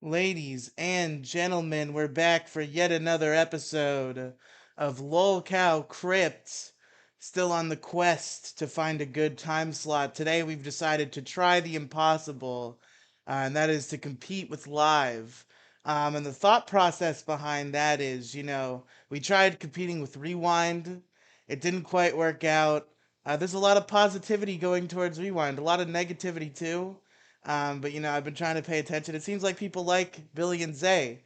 Ladies and gentlemen, we're back for yet another episode of Lolcow Crypt. Still on the quest to find a good time slot. Today we've decided to try the impossible, and that is to compete with live. And the thought process behind that is, we tried competing with Rewind. It didn't quite work out. There's a lot of positivity going towards Rewind, a lot of negativity too. But I've been trying to pay attention. It seems like people like Billy and Zay,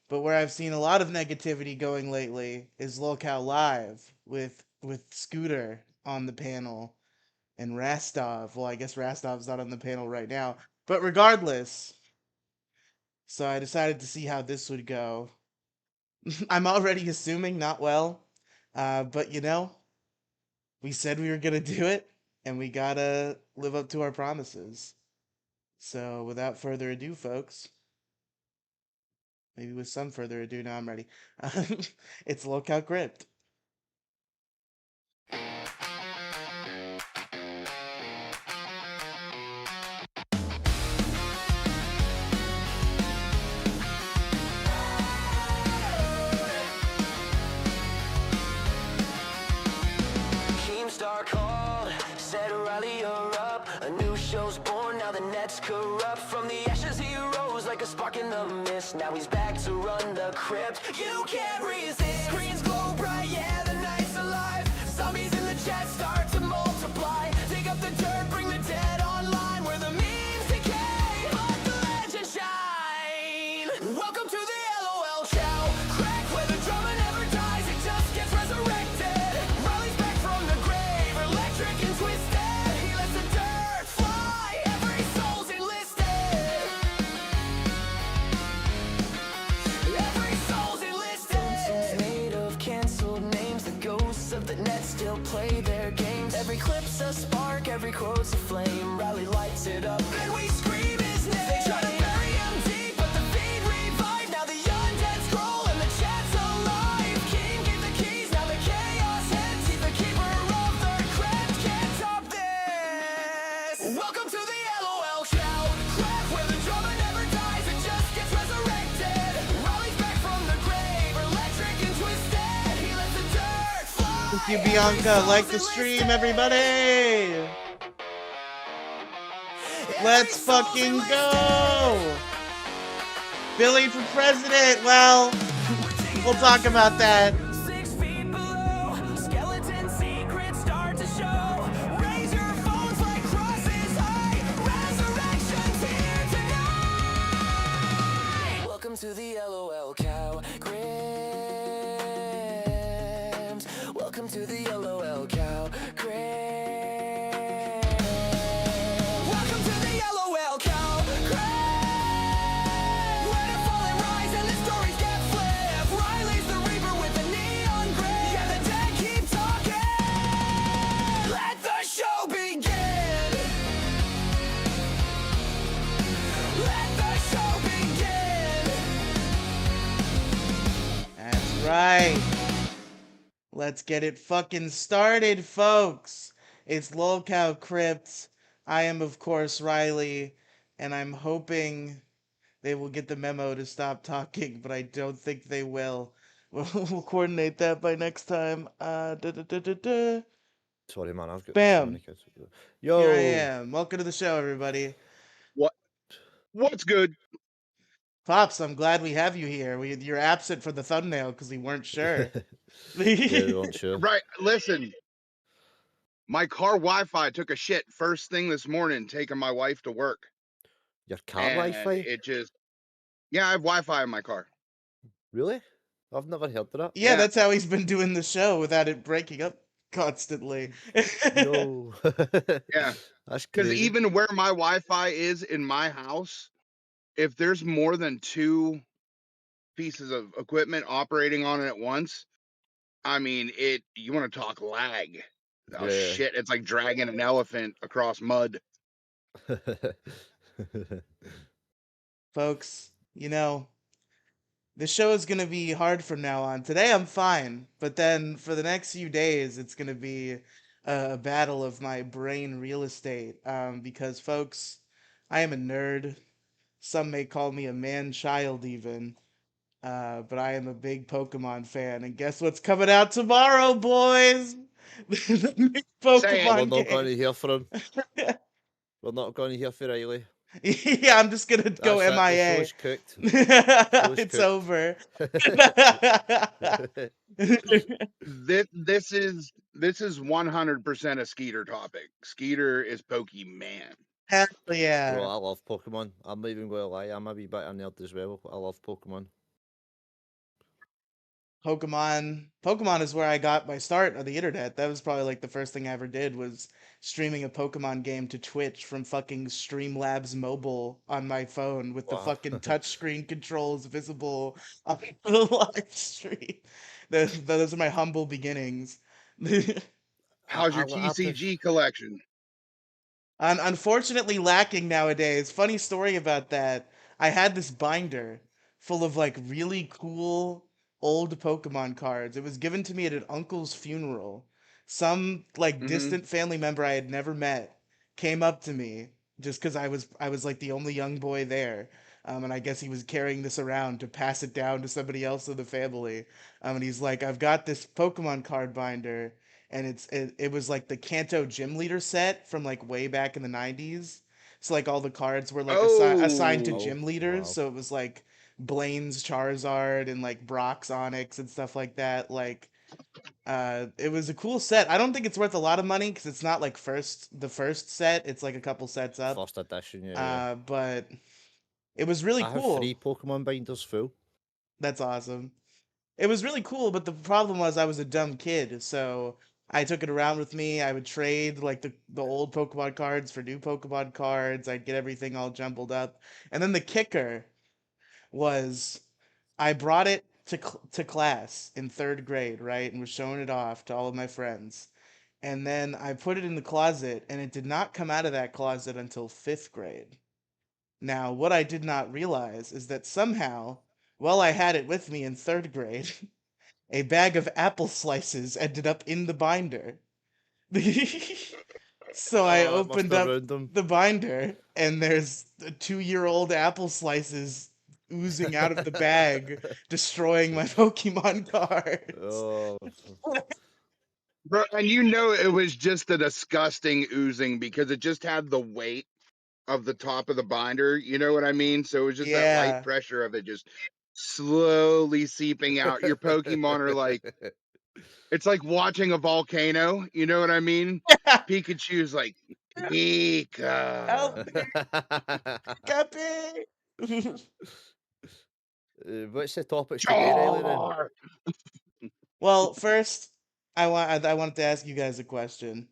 but where I've seen a lot of negativity going lately is Lolcow Live with Scooter on the panel and Rastov. Well, I guess Rastov's not on the panel right now, but regardless, so I decided to see how this would go. I'm already assuming not well, but we said we were gonna do it, and we gotta live up to our promises. So without further ado, folks. Maybe with some further ado, now I'm ready. It's Lolcow Crypt. Keemstar called, said Riley, you're up. A new show's born, now the net's corrupt. From the ashes he rose like a spark in the mist. Now he's back to run the crypt. You can't resist. Screens glow bright, yeah, the night's alive. Zombies in the chat start to multiply. Dig up the dirt, bring the dead online. Where the memes decay, but the legends shine. Welcome to the LOL show. Crack where the drama never dies, it just gets resurrected. Riley's back from the grave, electric and twisted. He lets the dirt fly, every soul's enlisted. Every soul's enlisted. Made of canceled names, the ghosts of the net still play their games. Every clip's a spark, every quote's a flame. Riley lights it up, and we scream his name. They try to bury him deep, but the feed revived. Now the undead scroll and the chat's alive. King gave the keys, now the chaos heads. He's the keeper of the crypt, can't top this. Welcome to the LOL show. Crack where the drama never dies, it just gets resurrected. Riley's back from the grave, electric and twisted. He lets the dirt fly. Thank you, Bianca. Like the stream, everybody. Let's fucking go. Billy for president. Well, we'll talk about that. 6 feet below, skeleton secrets start to show. Raise your phones like crosses high. Resurrection's here tonight. Welcome to the LOL cow Crims. Welcome to the LOL cow Crims. Welcome to the LOL cow Crims. Let it fall and rise and the stories get flipped. Riley's the reaper with the neon grid. Yeah, the dead keep talking. Let the show begin. Let the show begin. That's right. Let's get it fucking started, folks. It's Lolcow Crypt. I am, of course, Riley, and I'm hoping they will get the memo to stop talking, but I don't think they will. We'll coordinate that by next time. Sorry, man, I've got so many Bam. kids. Here I Yo, am. Welcome to the show, everybody. What? What's good? Pops, I'm glad we have you here. You're absent for the thumbnail because we weren't sure. yeah, we weren't sure. Right. Listen, my car Wi-Fi took a shit first thing this morning, taking my wife to work, Your car and Wi-Fi? it just yeah, I have Wi-Fi in my car. Really? I've never heard of that. Yeah, Yeah. that's how he's been doing the show without it breaking up constantly. No. Yeah. That's Because crazy. even where my Wi-Fi is in my house, if there's more than two pieces of equipment operating on it at once, I mean, you want to talk lag. Oh Yeah. shit, it's like dragging an elephant across mud. Folks, this show is going to be hard from now on. Today I'm fine, but then for the next few days, it's going to be a battle of my brain real estate. Because, folks, I am a nerd. Some may call me a man-child even. But I am a big Pokemon fan, and guess what's coming out tomorrow, boys? The new Say it. We're Pokemon not going game. to hear for him. We're not going to hear for Riley. Yeah, I'm just gonna go That's it. The MIA. show's cooked. Show's It's cooked. over. This is 100% a Skeeter topic. Skeeter is Pokemon. Hell Bro, yeah. I love Pokemon. I'm not even going to lie. I'm a wee bit of a nerd as well. I love Pokemon. Pokemon is where I got my start on the internet. That was probably like the first thing I ever did was streaming a Pokemon game to Twitch from fucking Streamlabs Mobile on my phone with the Wow. fucking touchscreen controls visible on the live stream. Those are my humble beginnings. How's your I TCG collection? Unfortunately lacking nowadays. Funny story about that. I had this binder full of like really cool old Pokemon cards. It was given to me at an uncle's funeral. Some like Hmm. distant family member I had never met came up to me just because I was like the only young boy there. And I guess he was carrying this around to pass it down to somebody else in the family. And he's like, I've got this Pokemon card binder and it was like the Kanto Gym Leader set from like way back in the 90s. So like all the cards were like assigned to Oh, gym leaders. wow. So it was like Blaine's Charizard and like Brock's Onyx and stuff like that. Like it was a cool set. I don't think it's worth a lot of money because it's not like the first set. It's like a couple sets up. First edition, yeah. But it was really I have cool. 3 Pokemon binders full. That's awesome. It was really cool, but the problem was I was a dumb kid, so I took it around with me. I would trade like the old Pokemon cards for new Pokemon cards. I'd get everything all jumbled up. And then the kicker was I brought it to class in 3rd grade, right? And was showing it off to all of my friends. And then I put it in the closet and it did not come out of that closet until 5th grade. Now, what I did not realize is that somehow, while I had it with me in 3rd grade, a bag of apple slices ended up in the binder. So I Oh, it must opened have up ruined them. the binder, and there's 2-year-old apple slices oozing out of the bag, destroying my Pokemon cards. Oh, bro, and you know it was just a disgusting oozing because it just had the weight of the top of the binder. You know what I mean? So it was just that light Yeah. pressure of it just slowly seeping out. Your Pokemon are like, it's like watching a volcano. You know what I mean? Pikachu's like, Help Pika. me, Cappy! what's the topic today, Riley, then? Char! Well, first, I wanted to ask you guys a question.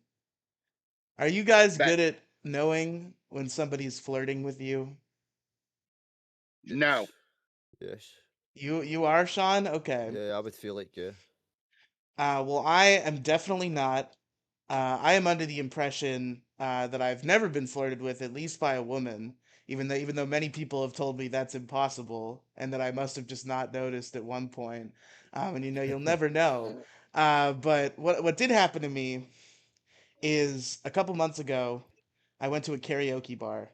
Are you guys Bet. good at knowing when somebody's flirting with you? No. Yes. You are, Sean? Okay. Yeah, I would feel like, yeah. Well, I am definitely not. I am under the impression that I've never been flirted with, at least by a woman, even though many people have told me that's impossible, and that I must have just not noticed at one point. And you'll never know. But what did happen to me is a couple months ago, I went to a karaoke bar.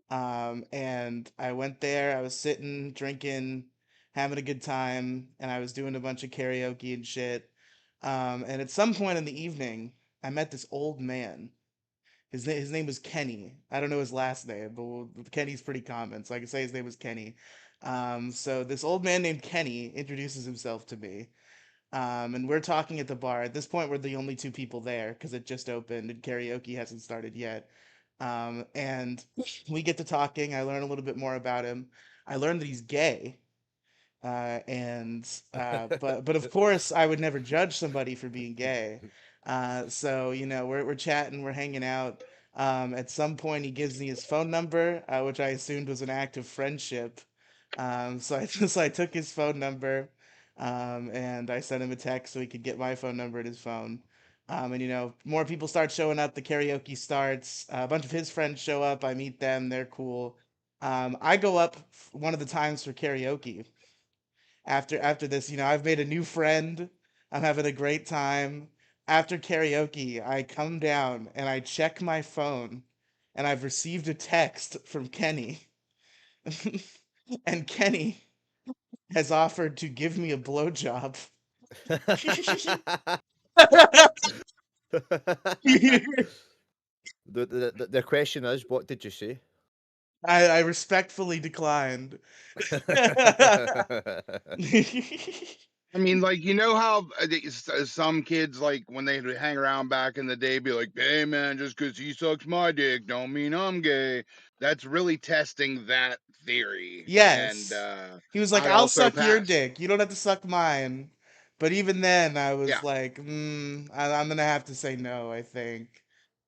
And I went there, I was sitting, drinking, having a good time, and I was doing a bunch of karaoke and shit. And at some point in the evening, I met this old man. His name was Kenny. I don't know his last name, but Kenny's pretty common, so I can say his name was Kenny. So this old man named Kenny introduces himself to me. And we're talking at the bar. At this point, we're the only 2 people there because it just opened and karaoke hasn't started yet. And we get to talking. I learn a little bit more about him. I learned that he's gay. But of course, I would never judge somebody for being gay. So we're chatting, we're hanging out. At some point, he gives me his phone number, which I assumed was an act of friendship. So I so I took his phone number, and I sent him a text so he could get my phone number at his phone. And more people start showing up. The karaoke starts. A bunch of his friends show up. I meet them. They're cool. I go up one of the times for karaoke. After this, I've made a new friend. I'm having a great time. After karaoke, I come down and I check my phone, and I've received a text from Kenny And Kenny has offered to give me a blowjob. The question is, what did you say? I respectfully declined. I mean, like, you know how some kids, like, when they would hang around back in the day, be like, "Hey, man, just because he sucks my dick don't mean I'm gay." That's really testing that theory. And Yes. He was like, I "I'll also suck your passed. dick. You don't have to suck mine." But even then, I Yeah. was like, I'm gonna have to say no, I think.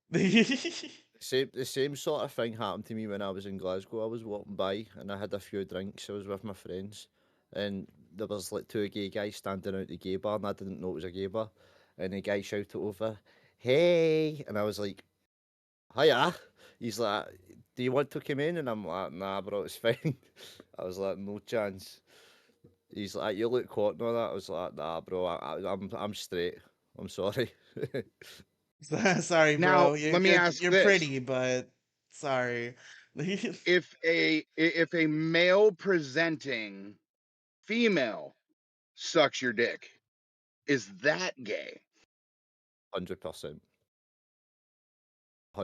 The same sort of thing happened to me when I was in Glasgow. I was walking by and I had a few drinks. I was with my friends, and there was like two gay guys standing out the gay bar, and I didn't know it was a gay bar. And the guy shouted over, "Hey!" And I was like, "Hiya!" He's like, "Do you want to come in?" And I'm like, "Nah, bro, it's fine." I was like, "No chance." He's like, "You look hot and all that." I was like, "Nah, bro, I'm straight. I'm sorry." Sorry, Now, bro. let me ask You're this. pretty, but sorry. If a male presenting female sucks your dick, is that gay? 100%.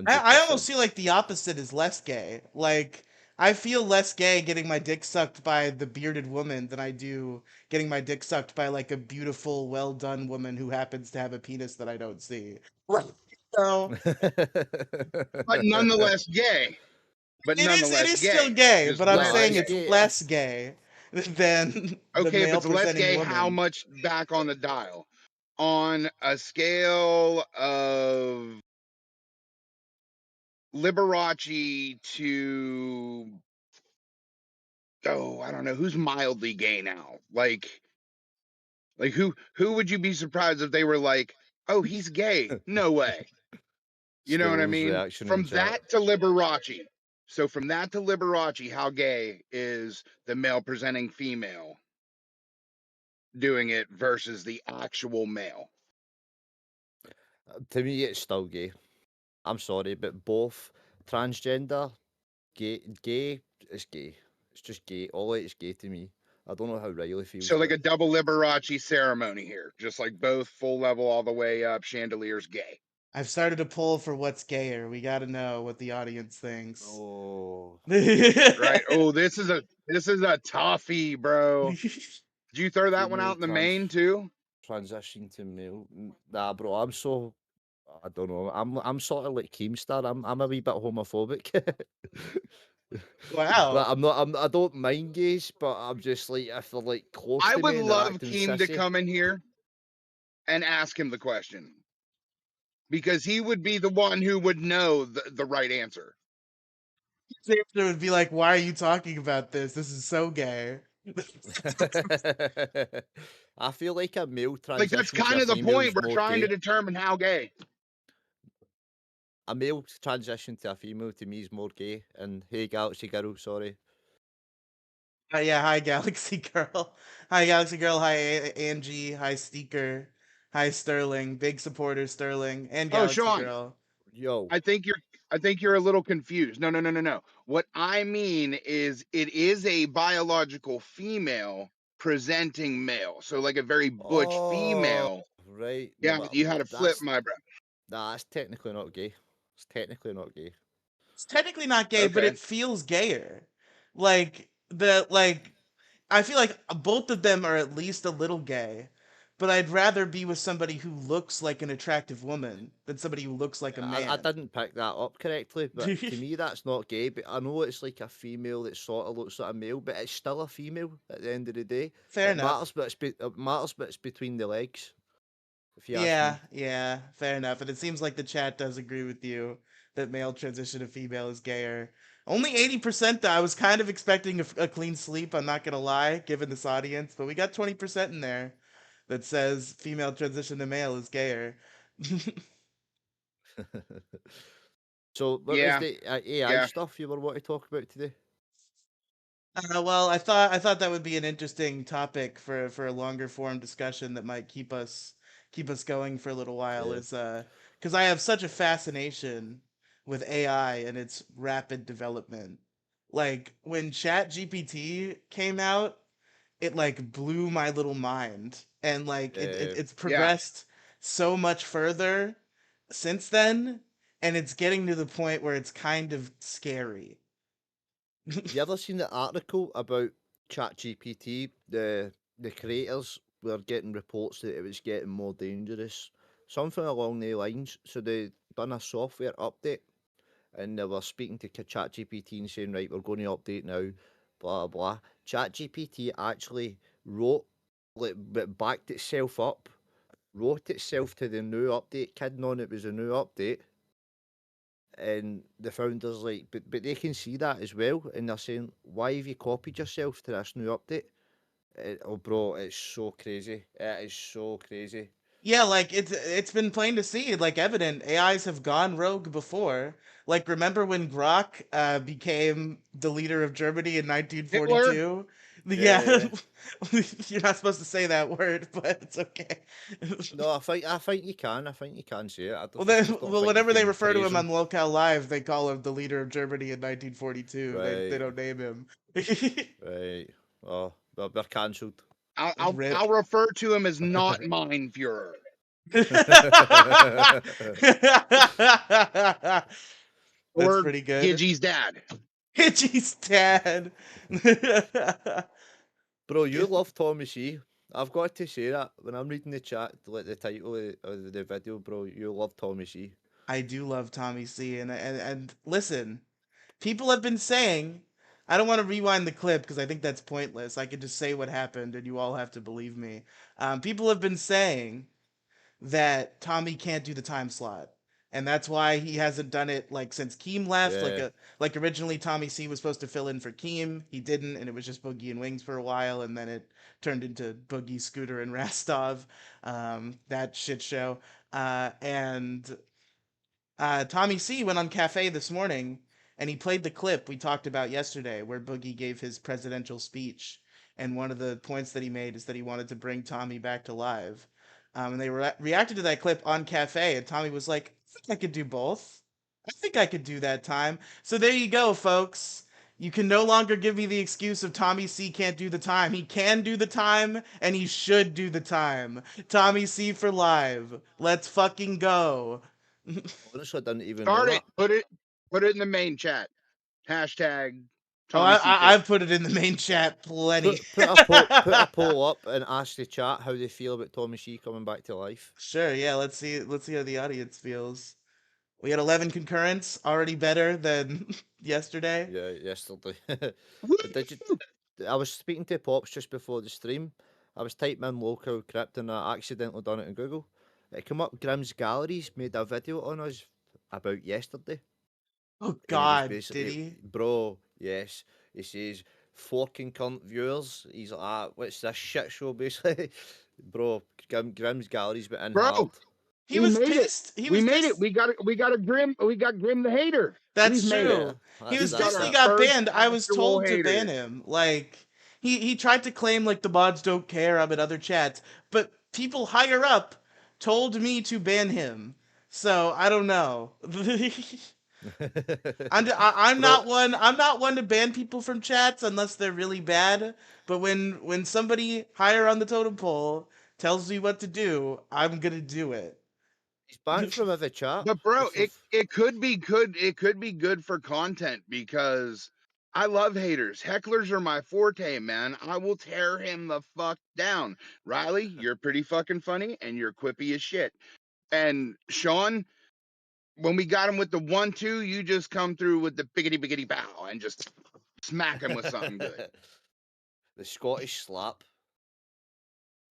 I almost 100%. feel like the opposite is less gay. Like I feel less gay getting my dick sucked by the bearded woman than I do getting my dick sucked by like a beautiful, well done woman who happens to have a penis that I don't see. Right. So But nonetheless gay. But it nonetheless is still gay. gay, Just but I'm No, less saying it's gay. it's gay. less gay than the Okay, if male it's less presenting gay, how woman. much back on the dial? On a scale of Liberace to, oh, I don't know, who's mildly gay now? Like who would you be surprised if they were like, "Oh, he's gay." No way. You know what I School's mean? reaction in From chat. that to Liberace. So from that to Liberace, how gay is the male presenting female doing it versus the actual male? To me, it's still gay. I'm sorry, but both transgender, gay is gay. It's just gay. All it's gay to me. I don't know how Riley feels, So like but a double Liberace ceremony here, just like both full level all the way up, chandeliers gay. I've started a poll for what's gayer. We got to know what the audience thinks. oh, Right? Oh, this is a toughie, bro. Did you throw that one female out in the main too? transition to male. Nah, bro, I'm so. I don't know. I'm sort of like Keemstar. I'm a wee bit homophobic. But Wow. I don't mind gays, but I'm just like if they're like close I to would me and they're love acting Keem to sissy. come in here and ask him the question because he would be the one who would know the right answer. His answer would be like, "Why are you talking about this? This is so gay." I feel like a male Like that's transition to kind a of the female point. is We're more trying to gay. determine how gay. A male transition to a female to me is more gay. And hey, Galaxy Girl, sorry. Yeah, hi Galaxy Girl. Hi Galaxy Girl. Hi Angie. Hi Steeker. Hi Sterling. Big supporter Sterling and Oh, Galaxy Sean, Girl. Yo, I think you're a little confused. No, no, no, no, no. What I mean is it is a biological female presenting male. So like a very butch oh, female. right. No, Yeah, but you had to flip that's my bro. that's technically not gay. It's technically not gay. It's technically not gay, but Okay. it feels gayer. Like I feel like both of them are at least a little gay, but I'd rather be with somebody who looks like an attractive woman than somebody who looks like a I man. didn't pick that up correctly, but to me that's not gay. But I know it's like a female that sort of looks like a male, but it's still a female at the end of the day. Fair It enough. matters, but it matters, but it's between the legs. If you ask Yeah, me, yeah, fair enough. And it seems like the chat does agree with you that male transition to female is gayer. Only 80% though. I was kind of expecting a clean sleep, I'm not gonna lie, given this audience, but we got 20% in there that says female transition to male is gayer. so what was Yeah, the AI yeah. stuff you were wanting to talk about today? Well, I thought that would be an interesting topic for a longer form discussion that might keep us going for a little while. Yeah, Is because I have such a fascination with AI and its rapid development. Like when Chat GPT came out, it like blew my little mind, and like Yeah. it's Yeah. progressed so much further since then, and it's getting to the point where it's kind of scary. Have you ever seen the article about ChatGPT? The creators were getting reports that it was getting more dangerous, something along the lines. So they done a software update, and they were speaking to ChatGPT and saying, right, we're going to update now, blah blah. ChatGPT actually wrote, like, backed itself up, wrote itself to the new update, kidding on it was a new update. And the founders like, but they can see that as well, and they're saying, why have you copied yourself to this new update? Oh, bro, it's so crazy. It is so crazy. Yeah, like it's been plain to see, like evident. AIs have gone rogue before. Like remember when Grok became the leader of Germany in Hitler. 1942? Yeah, Yeah. you're not supposed to say that word, but it's okay. No, I think you can. I think you can say it. Well, I then, just don't well, think you whenever they can refer to praise him him. on Locale Live, they call him the leader of Germany in 1942. They Right, don't name him. right. Oh, we're cancelled. I'll Rip. refer to him as not mine Fuhrer. That's Or pretty good. Gidgey's dad. Hitchy's dad. Bro, you love Tommy C. I've got to say that when I'm reading the chat, like the title of the video, bro, you love Tommy C. I do love Tommy C. And listen, people have been saying, I don't want to rewind the clip because I think that's pointless. I could just say what happened and you all have to believe me. People have been saying that Tommy can't do the time slot. And that's why he hasn't done it like since Keem left. Yeah. Like originally Tommy C was supposed to fill in for Keem. He didn't, and it was just Boogie and Wings for a while, and then it turned into Boogie, Scooter, and Rastov. That shit show. And Tommy C went on Cafe this morning and he played the clip we talked about yesterday where Boogie gave his presidential speech. And one of the points that he made is that he wanted to bring Tommy back to live. And they reacted to that clip on Cafe, and Tommy was like, I think I could do both. I think I could do that time. So there you go, folks. You can no longer give me the excuse of Tommy C can't do the time. He can do the time, and he should do the time. Tommy C for live. Let's fucking go. Honestly, I didn't even know Start it. that. Put it in the main chat. Hashtag Oh, Tommy CK. I've put it in the main chat plenty. Put a poll up and ask the chat how they feel about Tommy C coming back to life. Sure, yeah, let's see how the audience feels. We had 11 concurrents, already better than yesterday. Yeah, yesterday. Woo! Did you? I was speaking to Pops just before the stream. I was typing in local crypt and I accidentally done it in Google. It came up. Grimm's Galleries made a video on us about yesterday, Oh and he was god, did basically, he? bro. Yes, he says forking cunt viewers. He's like, what's this shit show basically, bro? Grimm's Galleries went in hard. Bro, He we was made it. pissed. He We was made it. pissed. We got a Grim. We got Grim the hater. That's We've made it. Yeah, true. He was We've got pissed our he that. got first banned. I was actual told to ban hater. him. Like he tried to claim like the mods don't care. I'm in other chats, but people higher up told me to ban him. So I don't know. I'm Bro, not one. I'm not one to ban people from chats unless they're really bad. But when somebody higher on the totem pole tells me what to do, I'm gonna do it. he's banned from every chat. But bro, For it could be good. It could be good for content because I love haters. Hecklers are my forte, man. I will tear him the fuck down. Riley, you're pretty fucking funny and you're quippy as shit. And Sean, when we got him with the 1-2, you just come through with the biggity biggity bow and just smack him with something good, the Scottish slap.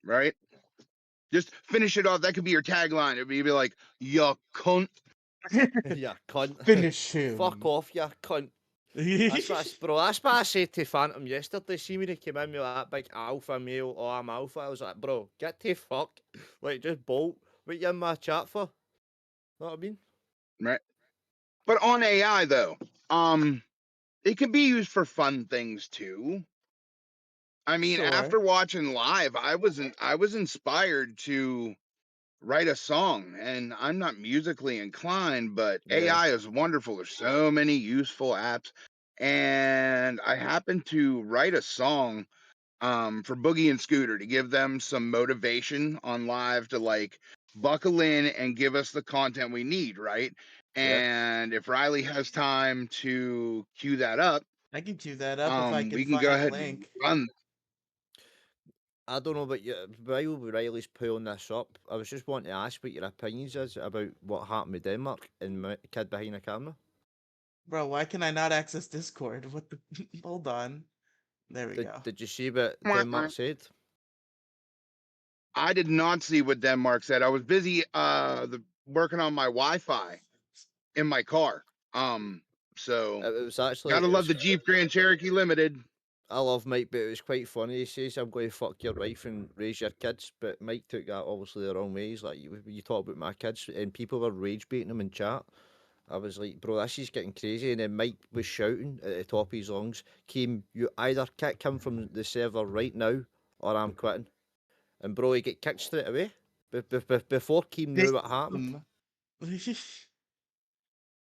right? Just finish it off. That could be your tagline. It'd be like, "You cunt." Yeah, cunt. Finish him. Fuck off, you cunt. Bro, that's what I said to Phantom yesterday. See when he came in with that big alpha male, oh, I'm alpha. I was like, bro, get to fuck. Like, just bolt. What you in my chat for? Know what I mean? Right. But on AI though, it can be used for fun things too. I mean, Sure. after watching live, I was inspired to write a song, and I'm not musically inclined, but Yeah. AI is wonderful. There's so many useful apps. and I happened to write a song for Boogie and Scooter to give them some motivation on live to like buckle in and give us the content we need, right? Yeah. And if Riley has time to cue that up, I can cue that up if I can we can go find the ahead and link. run. I don't know about you. While Riley's pulling this up, I was just wanting to ask what your opinions is about what happened with Denmark and kid behind the camera. Bro, why can I not access Discord? What the? Hold on. There we Did go. Did you see what Mwah, Denmark mwah. said? I did not see what Denmark said. I was busy working on my Wi-Fi in my car. So It was actually gotta it love was the Jeep Grand Cherokee Limited. I love Mike, but it was quite funny. He says, "I'm going to fuck your wife and raise your kids," but Mike took that obviously the wrong way. He's like, "You talk about my kids," and people were rage baiting him in chat. I was like, "Bro, this is getting crazy." And then Mike was shouting at the top of his lungs, "Keem, you either kick him from the server right now, or I'm quitting." And bro, he get kicked straight away. Before Keem knew what happened. Did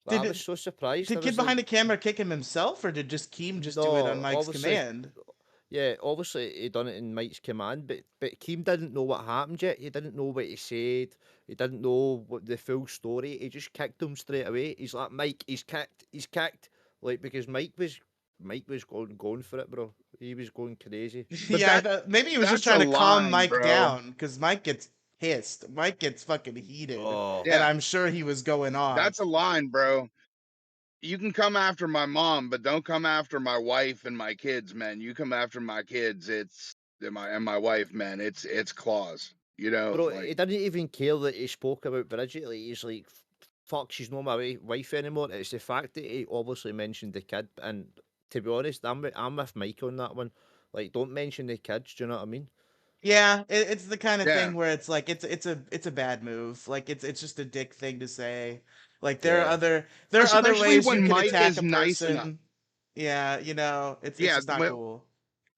Like, I was so surprised. I Kid was like, behind the camera kick him himself, or did just Keem just do it on no, Mike's obviously, command? yeah, obviously he done it in Mike's command, but Keem didn't know what happened yet. He didn't know what he said. He didn't know what the full story. He just kicked him straight away. He's like, Mike, he's kicked. Like, because Mike was going for it, bro. He was going crazy. But Yeah, I thought maybe he was just that's a trying to calm line, Mike bro. down because Mike gets pissed. Mike gets fucking heated, Oh, and Yeah, I'm sure he was going off. that's a line, bro. You can come after my mom, but don't come after my wife and my kids, man. You come after my kids, it's and my wife, man. It's claws. You know, bro, like he didn't even care that he spoke about Bridget. Like, he's like, fuck, she's not my wife anymore. It's the fact that he obviously mentioned the kid. And to be honest, I'm with Mike on that one. Like, don't mention the kids. Do you know what I mean? Yeah, it's the kind of yeah. thing where it's like it's a bad move. Like it's just a dick thing to say. Like Yeah. there are other Especially ways you when could Mike attack is a nice enough. person. Yeah, it's Yeah, just not cool.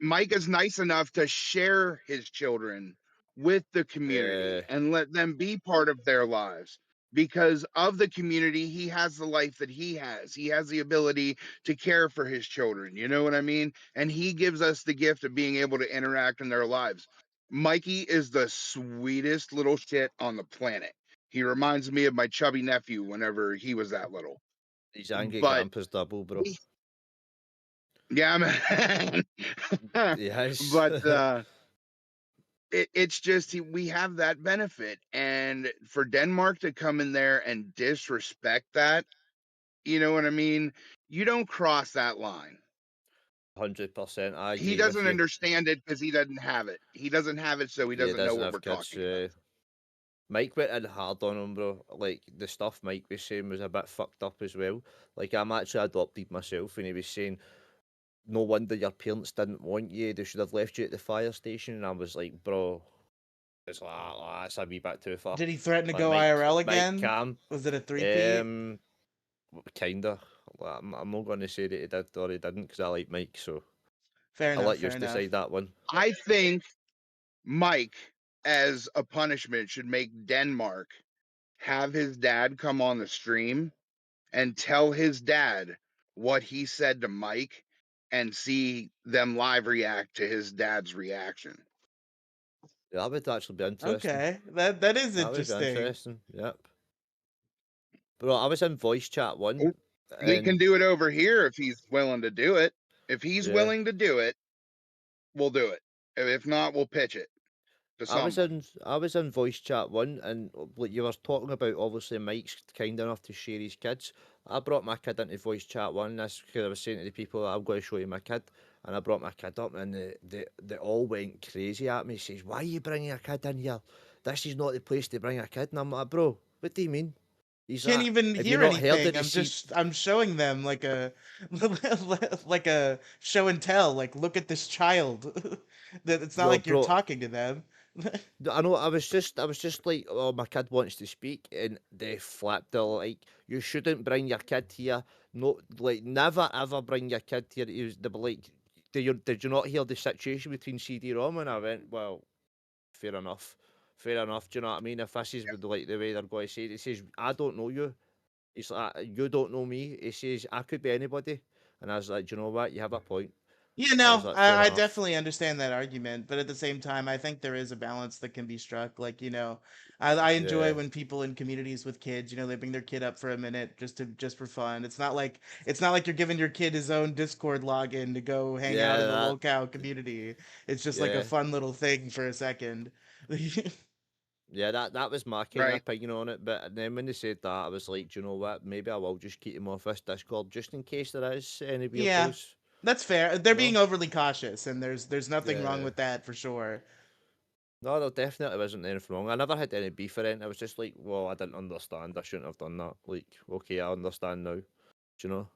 Mike is nice enough to share his children with the community Uh, and let them be part of their lives. Because of the community, he has the life that he has. He has the ability to care for his children. You know what I mean? And he gives us the gift of being able to interact in their lives. Mikey is the sweetest little shit on the planet. He reminds me of my chubby nephew whenever he was that little. he's angry But grandpa's double, bro. yeah, man. Yes. But it's just we have that benefit, and for Denmark to come in there and disrespect that, you know what I mean? You don't cross that line. 100%. I He agree with doesn't you. understand it because he doesn't have it. He doesn't have it, so he Yeah, doesn't know doesn't what have we're kids. talking about. Mike went in hard on him, bro. Like, the stuff Mike was saying was a bit fucked up as well. Like, I'm actually adopted myself, and he was saying, no wonder your parents didn't want you. They should have left you at the fire station. And I was like, bro, it's like, that's a wee bit too far. Did he threaten to Like, go Mike, IRL Mike, again? calm. Was it a three-peat? Kinda. Like, I'm not going to say that he did or he didn't because I like Mike, so Fair I'll enough, let you fair enough. decide that one. I think Mike, as a punishment, should make Denmark have his dad come on the stream and tell his dad what he said to Mike and see them live react to his dad's reaction. Yeah, that would actually be interesting. Okay, that is That would be interesting. interesting. Yep. Bro, I was in voice chat one. Oh, we can do it over here if he's willing to do it. If he's Yeah. willing to do it, we'll do it. If not, we'll pitch it to I was someone. in voice chat one, and like you were talking about, obviously Mike's kind enough to share his kids. I brought my kid into voice chat one. That's because I was saying to the people, I'm going to show you my kid, and I brought my kid up, and they all went crazy at me. Says, "Why are you bringing your kid in here? This is not the place to bring a kid." And I'm like, "Bro, what do you mean?" He's Can't like, even "Have you hear not heard anything. of I'm showing them like a like a show and tell. Like, look at this child. That it's not No, like you're bro. talking to them. I know. I was just like, oh, my kid wants to speak, and they flipped. They're like, you shouldn't bring your kid here. No, like, never ever bring your kid here. They were like, did you not hear the situation between CD-ROM? And I went, well, fair enough, fair enough. Do you know what I mean? If this is like the way they're going to say it, he says, I don't know you. He's like, you don't know me. He says, I could be anybody. And I was like, do you know what? You have a point. You I was know, like, fair I enough. definitely understand that argument, but at the same time, I think there is a balance that can be struck. Like, I enjoy Yeah. when people in communities with kids, they bring their kid up for a minute just for fun. It's not like you're giving your kid his own Discord login to go hang out Yeah, in the that, lolcow community. It's just like a yeah. fun little thing for a second. Yeah, that was my kind of Right. opinion on it. But then when they said that, I was like, do you know what? Maybe I will just keep him off this Discord just in case there is any Yeah, weirdos. that's fair. You They're being know? overly cautious, and there's nothing wrong Yeah. with that for sure. No, there definitely wasn't anything wrong. I never had any beef or anything. I was just like, well, I didn't understand. I shouldn't have done that. Like, okay, I understand now. Do you know?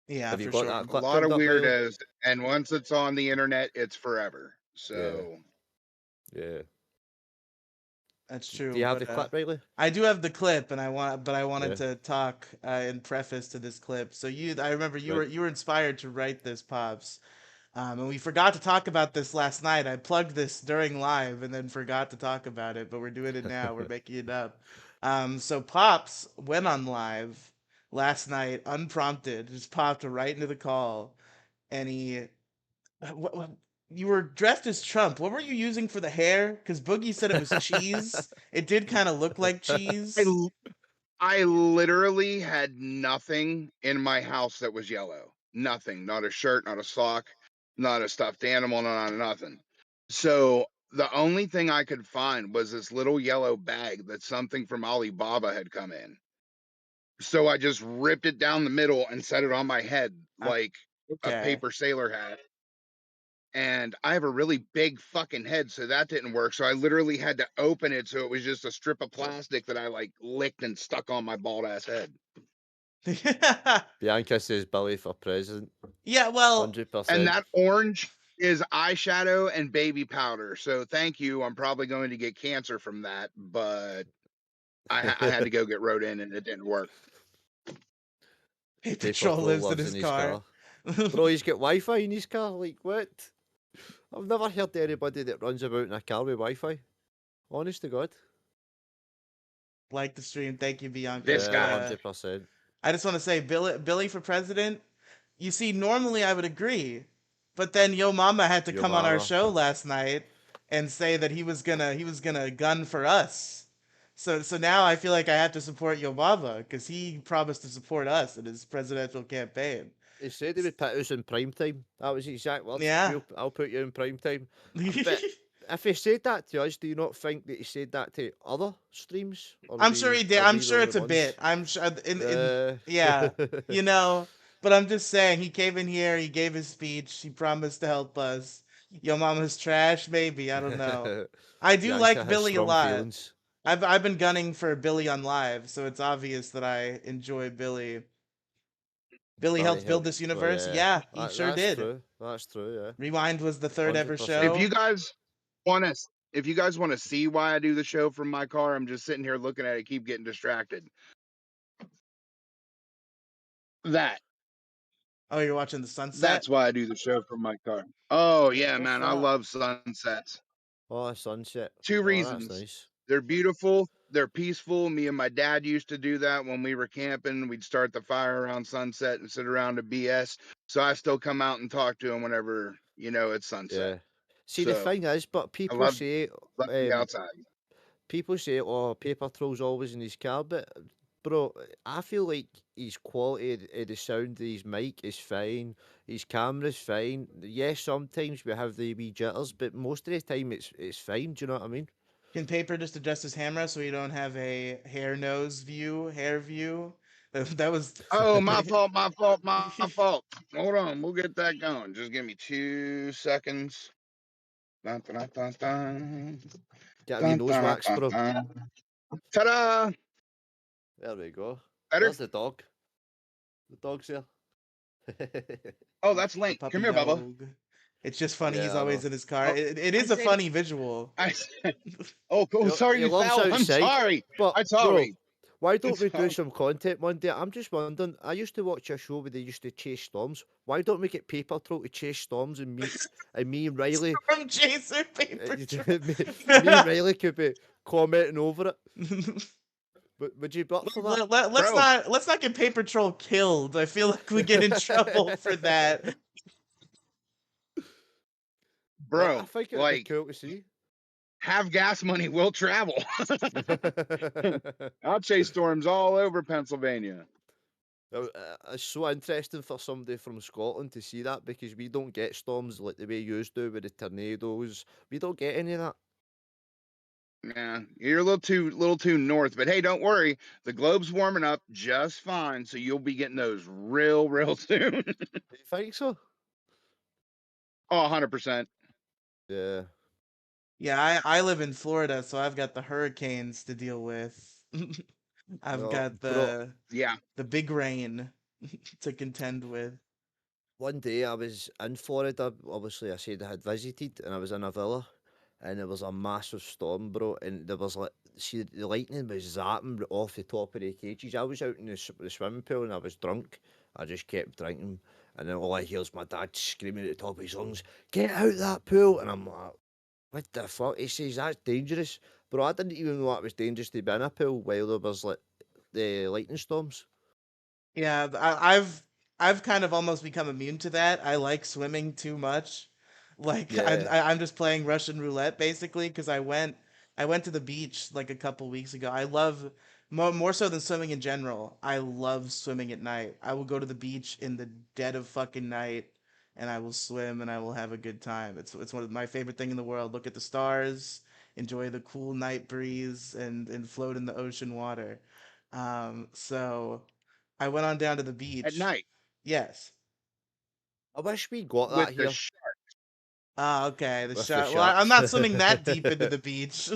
Yeah, Have you for got sure. that A clip lot queued of up, Riley? weirdos, and once it's on the internet, it's forever. Yeah, So yeah. That's Do true, you have the but clip, Riley? I do have the clip, and I wanted Yeah. to talk in preface to this clip. So I remember you were Right. you were inspired to write this, Pops, and we forgot to talk about this last night. I plugged this during live, and then forgot to talk about it, but we're doing it now. We're making it up. So Pops went on live last night, unprompted, just popped right into the call, and he what, you were dressed as Trump. What were you using for the hair? Because Boogie said it was cheese. It did kind of look like I, cheese. l- I literally had nothing in my house that was yellow. Nothing. Not a shirt, not a sock, not a stuffed animal, not nothing. So the only thing I could find was this little yellow bag that something from Alibaba had come in. So I just ripped it down the middle and set it on my head Uh, like a Okay. paper sailor hat. And I have a really big fucking head, so that didn't work. So I literally had to open it so it was just a strip of plastic that I like licked and stuck on my bald ass head. Bianca says Billy for president. Yeah, well, And 100%. that orange is eyeshadow and baby powder. So thank you. I'm probably going to get cancer from that, but I had to go get Rodin and it didn't work. Hey, Paper Patrol Flow lives in lives his in his car. car. Bro, he's got Wi-Fi in his car. Like, what? I've never heard anybody that runs about in a car with Wi-Fi. Honest to God. Like the stream. Thank you, Bianca. This Yeah, guy. 100%. I just want to say, Billy for president. You see, normally I would agree, but then Yo Mama had to Your come on our mama. show last night and say that he was gonna gun for us. So now I feel like I have to support Yo Mama because he promised to support us in his presidential campaign. He said he would put us in prime time. That was his exact words. Yeah. I'll put you in prime time. But if he said that to us, do you not think that he said that to other streams? Or I'm sure he did. are I'm we the sure only it's a ones? bit. I'm sure Uh, yeah, you know, but I'm just saying he came in here, he gave his speech, he promised to help us. Yo Mama's trash, maybe, I don't know. I do Bianca like has Billy a strong lot. feelings. I've been gunning for Billy on live, so it's obvious that I enjoy Billy. Billy That he helped build helped. this Well, universe. yeah, Yeah, he sure that's did. true. That's true. Yeah, Rewind was the third ever 100%. If show. you guys want to if you guys want to see why I do the show from my car, I'm just sitting here looking at it, keep getting distracted. That Oh, you're watching the sunset? that's why I do the show from my car. Oh yeah, the man, I fuck? love sunsets. Oh, sunset. Two Oh, that's reasons. nice. They're beautiful, they're peaceful. Me and my dad used to do that when we were camping. We'd start the fire around sunset and sit around to BS. So I still come out and talk to him whenever, it's sunset. Yeah. See, the So thing is, but I people love say, love the outside. oh, Paper Troll's always in his car, but bro, I feel like his quality of the sound of his mic is fine, his camera's fine. Yes, sometimes we have the wee jitters, but most of the time it's fine. Do you know what I mean? Can Paper just adjust his camera so you don't have a hair view? That was Oh, my fault, my fault, my fault. Hold on, we'll get that going. Just give me 2 seconds. Dun, dun, dun, dun, Get a wee dun, nose dun, wax, dun, bro. dun. Ta-da! There we go. Better? There's the dog. The dog's there. Oh, that's the Link. puppy Come here, Bubba. dog. It's just funny he's Yeah, I always know. in his car. Oh, It I is a said funny visual. I said, oh, cool. He- Sorry he you lives fell. I'm outside, sorry. But I'm bro, sorry. why don't It's we do fine. some content one day? I'm just wondering. I used to watch a show where they used to chase storms. Why don't we get Paper Troll to chase storms and me and Riley, From Jason Paper me, Troll. me and Riley could be commenting over it. But would you be up for that? Let's Bro. not get Paper Troll killed. I feel like we get in trouble for that. Well, I Bro, think it'd be like, cool to see. have gas money, we'll travel. I'll chase storms all over Pennsylvania. It's so interesting for somebody from Scotland to see that because we don't get storms like the way you do with the tornadoes. We don't get any of that. Yeah, you're a little too north, but hey, don't worry. The globe's warming up just fine, so you'll be getting those real soon. Do you think so? Oh, 100%. Yeah. Yeah, I live in Florida, so I've got the hurricanes to deal with. I've No, got bro. Yeah. the big rain to contend with. One day I was in Florida. Obviously, I said I had visited, and I was in a villa, and there was a massive storm, bro. And there was like, see, the lightning was zapping off the top of the cages. I was out in the swimming pool, and I was drunk. I just kept drinking, and then all I hear is my dad screaming at the top of his lungs, "Get out that pool!" And I'm like, "What the fuck?" He says that's dangerous, bro. I didn't even know it was dangerous to be in a pool while there was like the lightning storms. Yeah, I've kind of almost become immune to that. I like swimming too much. Like Yeah. I'm just playing Russian roulette basically because I went to the beach like a couple weeks ago. I love more so than swimming in general. I love swimming at night. I will go to the beach in the dead of fucking night and I will swim and I will have a good time. It's one of my favorite thing in the world. Look at the stars, enjoy the cool night breeze and float in the ocean water. So I went on down to the At beach. night Yes. I wish we got with that the here Ah, okay. The with the shark. Well, I'm sharks. not swimming that deep into the beach.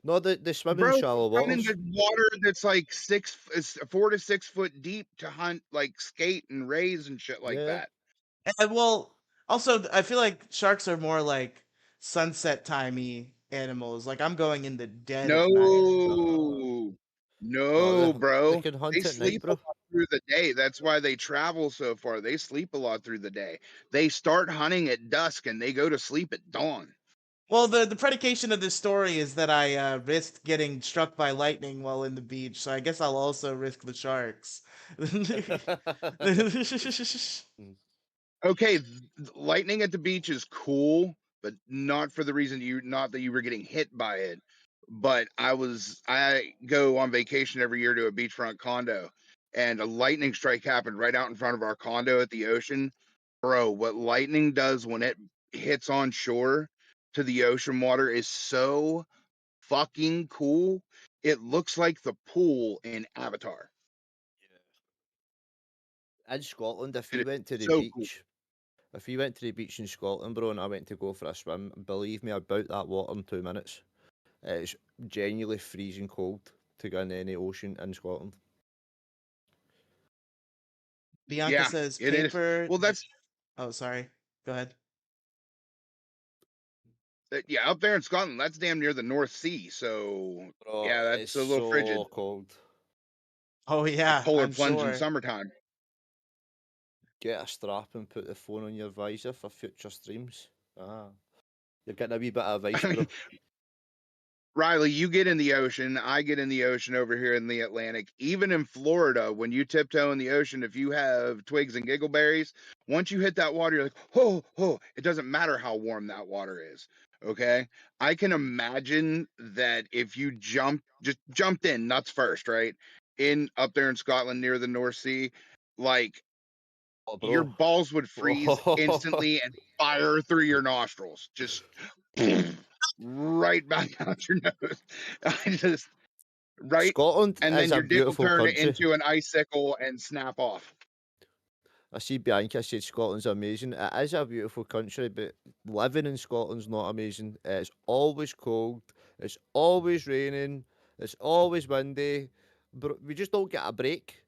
No, the swimming bro, shallow run waters. into water that's like is 4 to 6 foot deep to hunt like skate and rays and shit like Yeah. that. And well, also I feel like sharks are more like sunset timey animals. Like I'm going in the dead of night. No, No, no, they bro. can They hunt at night, sleep a bro. lot through the day. That's why they travel so far. They sleep a lot through the day. They start hunting at dusk and they go to sleep at dawn. Well, the predication of this story is that I risked getting struck by lightning while in the beach, so I guess I'll also risk the sharks. Mm. Okay, lightning at the beach is cool, but not for the reason not that you were getting hit by it. But I go on vacation every year to a beachfront condo, and a lightning strike happened right out in front of our condo at the ocean. Bro, what lightning does when it hits on shore to the ocean water is so fucking cool. It looks like the pool in Avatar. In Scotland, if It you is went to the so cool. beach, if you went to the beach in Scotland, bro, and I went to go for a swim, believe me, about that water in 2 minutes. It's genuinely freezing cold to go in any ocean in Scotland. Bianca Yeah, says it is. paper. Well, that's Oh, sorry. Go ahead. yeah, up there in Scotland, that's damn near the North Sea. So Bro, yeah, it's that's a little frigid. so cold. Oh A yeah, polar I'm plunge in sure. summertime. Get a strap and put the phone on your visor for future streams. Ah, you're getting a wee bit of advice, I bro. mean, Riley, you get in the ocean. I get in the ocean over here in the Atlantic. Even in Florida, when you tiptoe in the ocean, if you have twigs and giggleberries, once you hit that water, you're like, oh, oh, it doesn't matter how warm that water is. Okay. I can imagine that if you just jumped in nuts first, right? In up there in Scotland near the North Sea, like Oh, your bro. balls would freeze instantly and fire through your nostrils. Just right back out your nose. I just right, Scotland and is then a your dick will beautiful turn country. into an icicle and snap off. I see Bianca said Scotland's amazing. It is a beautiful country, but living in Scotland's not amazing. It's always cold. It's always raining. It's always windy. But we just don't get a break.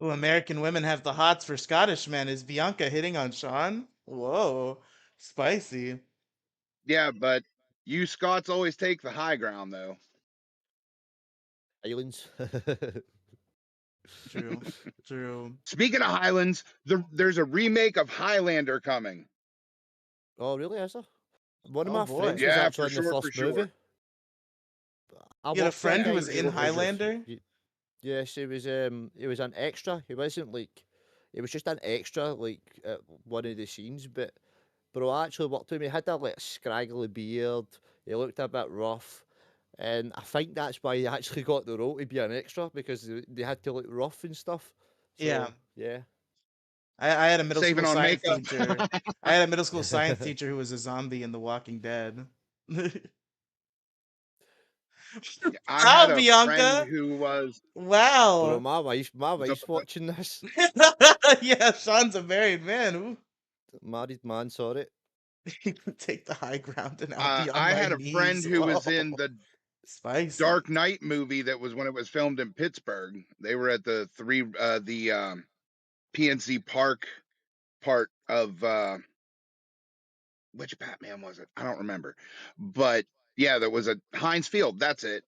Ooh, American women have the hots for Scottish men. Is Bianca hitting on Sean? Whoa, spicy. Yeah, but you Scots always take the high ground, though. Islands. True, true. Speaking of Highlands, there's a remake of Highlander coming. Oh, really? Is there? One of Oh my boy. friends was Yeah, actually for in the sure, first for sure. movie. I You had a worked with a friend who guy was who in was a Highlander? yes, he was an extra. He wasn't like he was just an extra like at one of the scenes, but bro, I actually worked with him. He had a like scraggly beard. He looked a bit rough, and I think that's why he actually got the role to be an extra because they had to look rough and stuff. Yeah. So yeah, I had a middle school Saving on science makeup. teacher. I had a middle school science teacher who was a zombie in The Walking Dead. I had Wow, a friend Bianca! who was bro, Wow. my what's up wife's with that? watching this. Yeah, Sean's a married man. Ooh. Married man, sorry. Take the high ground and I'll be on I my had a friend knees. who was Whoa. in the Spicy. Dark Knight movie that was when it was filmed in Pittsburgh. They were at the PNC Park part of which Batman was it? I don't remember. But yeah, there was a Heinz Field, that's it.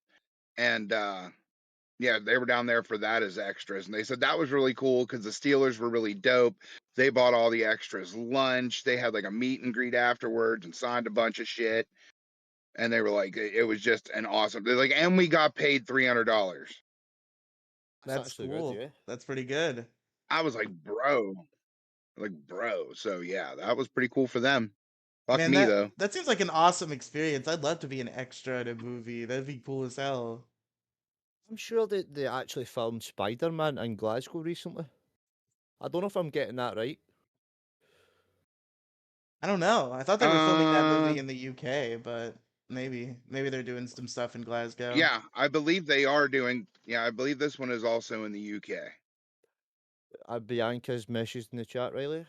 And yeah, they were down there for that as extras. And they said that was really cool because the Steelers were really dope. They bought all the extras lunch. They had like a meet and greet afterwards and signed a bunch of shit. And they were like, it was just an awesome. They're like, and we got paid $300. That's That's actually good, cool. yeah. That's pretty good. I was like, bro. So yeah, that was pretty cool for them. Fuck Man, me that though. that seems like an awesome experience. I'd love to be an extra in a movie. That'd be cool as hell. I'm sure that they actually filmed Spider Man in Glasgow recently. I don't know if I'm getting that right. I don't know. I thought they were filming that Uh, movie in the UK, but maybe they're doing some stuff in Glasgow. yeah, I believe they are doing. Yeah, I believe this one is also in the UK. Bianca's messaged in the chat, Riley.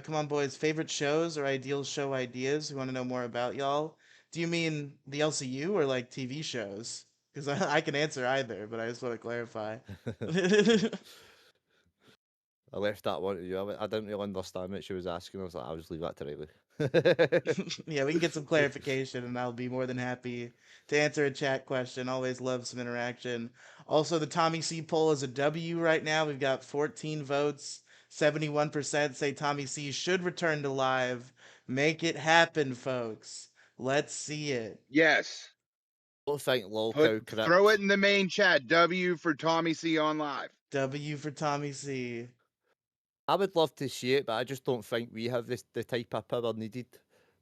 Come on, boys. Favorite shows or ideal show ideas? We want to know more about y'all. Do you mean the LCU or like TV shows? Because I can answer either, but I just want to clarify. I left that one to you. I didn't really understand what she was asking. I was like, I'll just leave that to Riley. Yeah, we can get some clarification, and I'll be more than happy to answer a chat question. Always love some interaction. Also, the Tommy C poll is a W right now. We've got 14 votes. 71% say Tommy C should return to live. Make it happen, folks. Let's see it. Yes, Don't think lol put cow throw crypt. it in the main chat. W for Tommy C on live. W for Tommy C. I would love to see it, but I just don't think we have the type of power needed.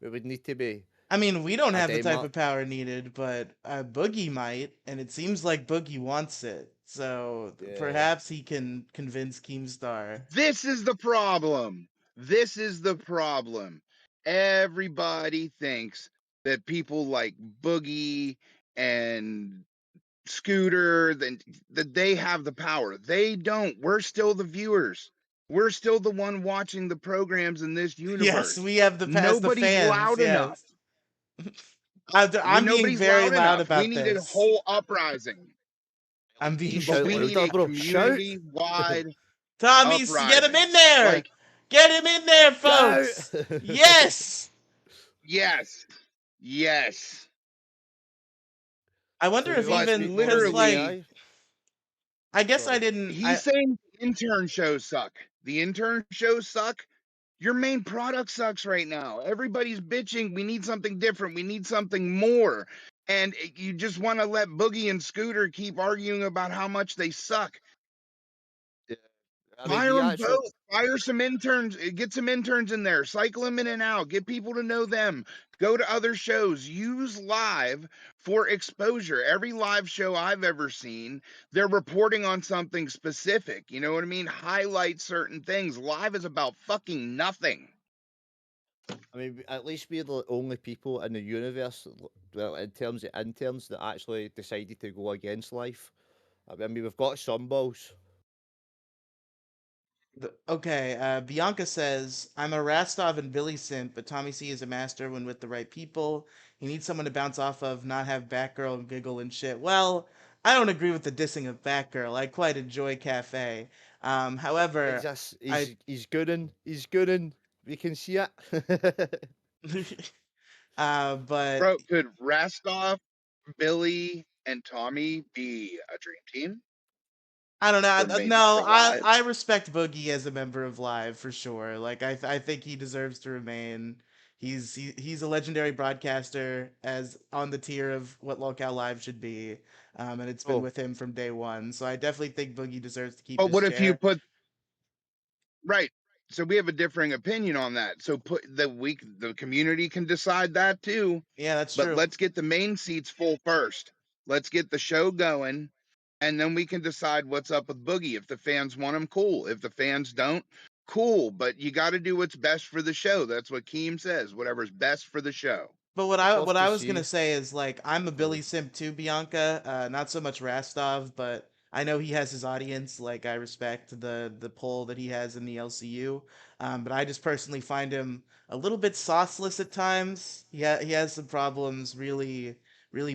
We would need to be I mean, we don't a have the type Denmark. of power needed, but Boogie might, and it seems like Boogie wants it. So Yeah. perhaps he can convince Keemstar. This is the problem. This is the problem. Everybody thinks that people like Boogie and Scooter that they have the power. They don't. We're still the viewers. We're still the one watching the programs in this Yes, universe. we have the Nobody's fans. loud enough. Yes, I'm being Nobody's very loud loud enough. We about need a this. whole uprising. I'm being But Shout we very need louder, a bro. Shout! community-wide Tommy, get him uprising. in there. Like, Get him in there, Shout! folks. Yes. yes. Yes. I So wonder you if want But to speak even more on because the like literally, AI? I guess I Sorry. didn't. he's saying the intern shows suck. The intern shows suck. Your main product sucks right now. Everybody's bitching. We need something different. We need something more. And you just want to let Boogie and Scooter keep arguing about how much they suck. Yeah. I mean, Fire we them actually. both. Fire some interns. Get some interns in there. Cycle them in and out. Get people to know them. Go to other shows. Use live for exposure. Every live show I've ever seen, they're reporting on something specific. You know what I mean? Highlight certain things. Live is about fucking nothing. I mean, at least we're the only people in the universe, well, in terms of interns, that actually decided to go against life. I mean, we've got some balls. Okay, Bianca says, I'm a Rastov and Billy simp, but Tommy C is a master when with the right people. He needs someone to bounce off of, not have Batgirl and giggle and shit. Well, I don't agree with the dissing of Batgirl. I quite enjoy Cafe. However, Exists. I He's good in. He's good in. We can see it. but Bro, could Rastov, Billy, and Tommy be a dream team I don't know. for maybe No, for live? I respect Boogie as a member of Live for sure. Like I think he deserves to remain. He's a legendary broadcaster, as on the tier of what Lolcow Live should be, and it's been Oh, with him from day one. So I definitely think Boogie deserves to keep But his what if you chair. put right? So we have a differing opinion on that. So the community can decide that too. Yeah, that's But true. let's get the main seats full first. Let's get the show going, and then we can decide what's up with Boogie. If the fans want him, cool. If the fans don't, cool. But you got to do what's best for the show. That's what Keem says. Whatever's best for the show. But I'd what love I to was gonna see. say is like I'm a Sorry. Billy simp too, Bianca. Not so much Rastov, but I know he has his audience. Like I respect the pull that he has in the LCU. But I just personally find him a little bit sauceless at times. He has some problems really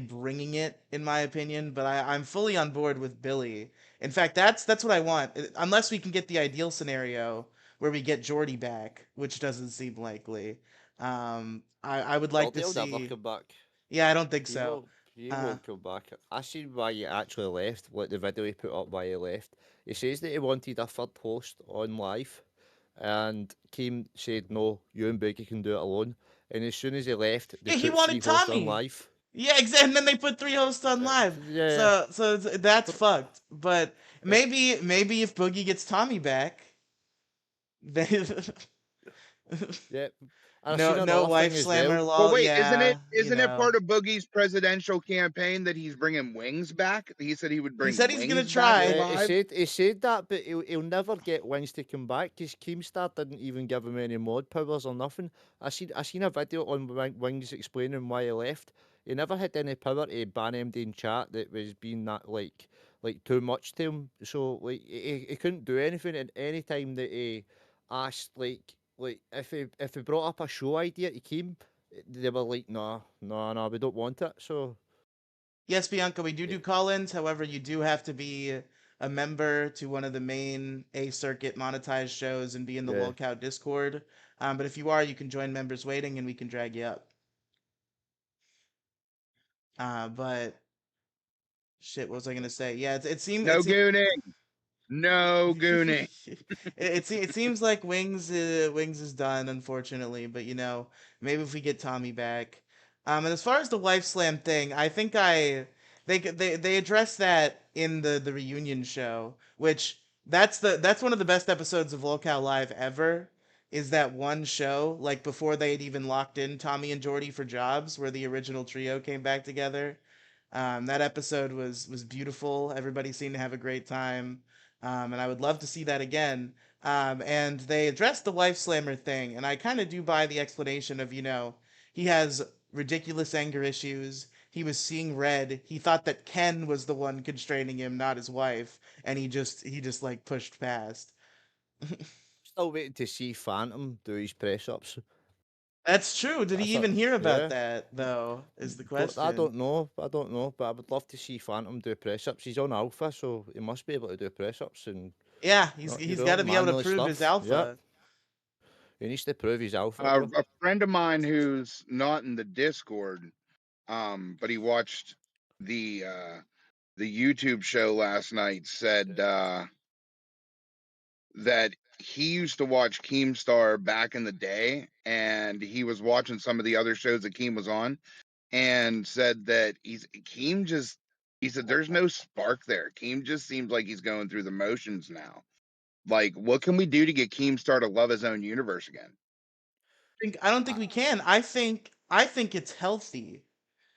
bringing it in my opinion. But I'm fully on board with Billy. In fact, that's what I want. Unless we can get the ideal scenario where we get Jordy back, which doesn't seem likely. I would like to He'll never see. come back. Yeah, I don't think He so. won't. He Uh, won't come back. I seen why he actually left. Like the video he put up why he left. He says that he wanted a third host on live, and Keem said no. You and Boogie can do it alone. And as soon as he left, they yeah, he put three wanted hosts on Tommy. live. Yeah, exactly. And then they put three hosts on live. Yeah, That's but fucked. But uh, maybe if Boogie gets Tommy back, they yeah. And I seen no another wife thing as slammer well. Well, law. wait, Yeah, you isn't it know. part of Boogie's presidential campaign that he's bringing Wings back? He said he would He bring said he's gonna Wings back to try. Yeah, live. he said that, but he'll never get Wings to come back because Keemstar didn't even give him any mod powers or nothing. I seen a video on Wings explaining why he left. He never had any power to ban MD in chat that was being that like too much to him. So like he couldn't do anything. And any time that he asked like if he brought up a show idea to Keem, they were like, no, we don't want it. So Yes, Bianca, we do it, call-ins. However, you do have to be a member to one of the main A Circuit monetized shows and be in the yeah. Lolcow Discord. But if you are, you can join members waiting and we can drag you up. But shit, what was I gonna say? Yeah, No gooning. No gooning. it seems like Wings is done, unfortunately. But you know, maybe if we get Tommy back. And as far as the wife slam thing, I think they addressed that in the reunion show, which that's one of the best episodes of Lolcow Live ever. Is that one show like before they had even locked in Tommy and Jordy for jobs, where the original trio came back together. That episode was beautiful. Everybody seemed to have a great time, and I would love to see that again. And they addressed the wife slammer thing, and I kind of do buy the explanation of he has ridiculous anger issues. He was seeing red. He thought that Ken was the one constraining him, not his wife, and he just like pushed past. Still waiting to see Phantom do his press ups. That's true. Did I he thought, even hear about yeah. that though? Is the I question. don't know. I don't know, but I would love to see Phantom do press ups. He's on Alpha, so he must be able to do press ups and Yeah, not, he's got to be able to manually prove his stuff. Yeah, alpha. he needs to prove his Alpha, bro. A friend of mine who's not in the Discord, but he watched the YouTube show last night said that he used to watch Keemstar back in the day, and he was watching some of the other shows that Keem was on, and said that he said there's no spark there. Keem just seems like he's going through the motions now. Like, what can we do to get Keemstar to love his own universe again? I don't think I, we can. I think it's healthy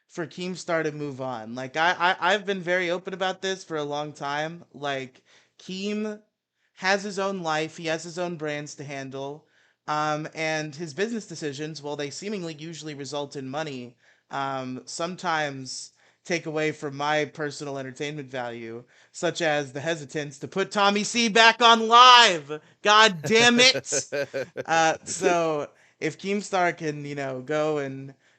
for Keemstar to move on. Like I've been very open about this for a long time. Like Keem has his own life, he has his own brands to handle. And his business decisions, while they seemingly usually result in money, sometimes take away from my personal entertainment value, such as the hesitance to put Tommy C back on live. God damn it. So if Keemstar can,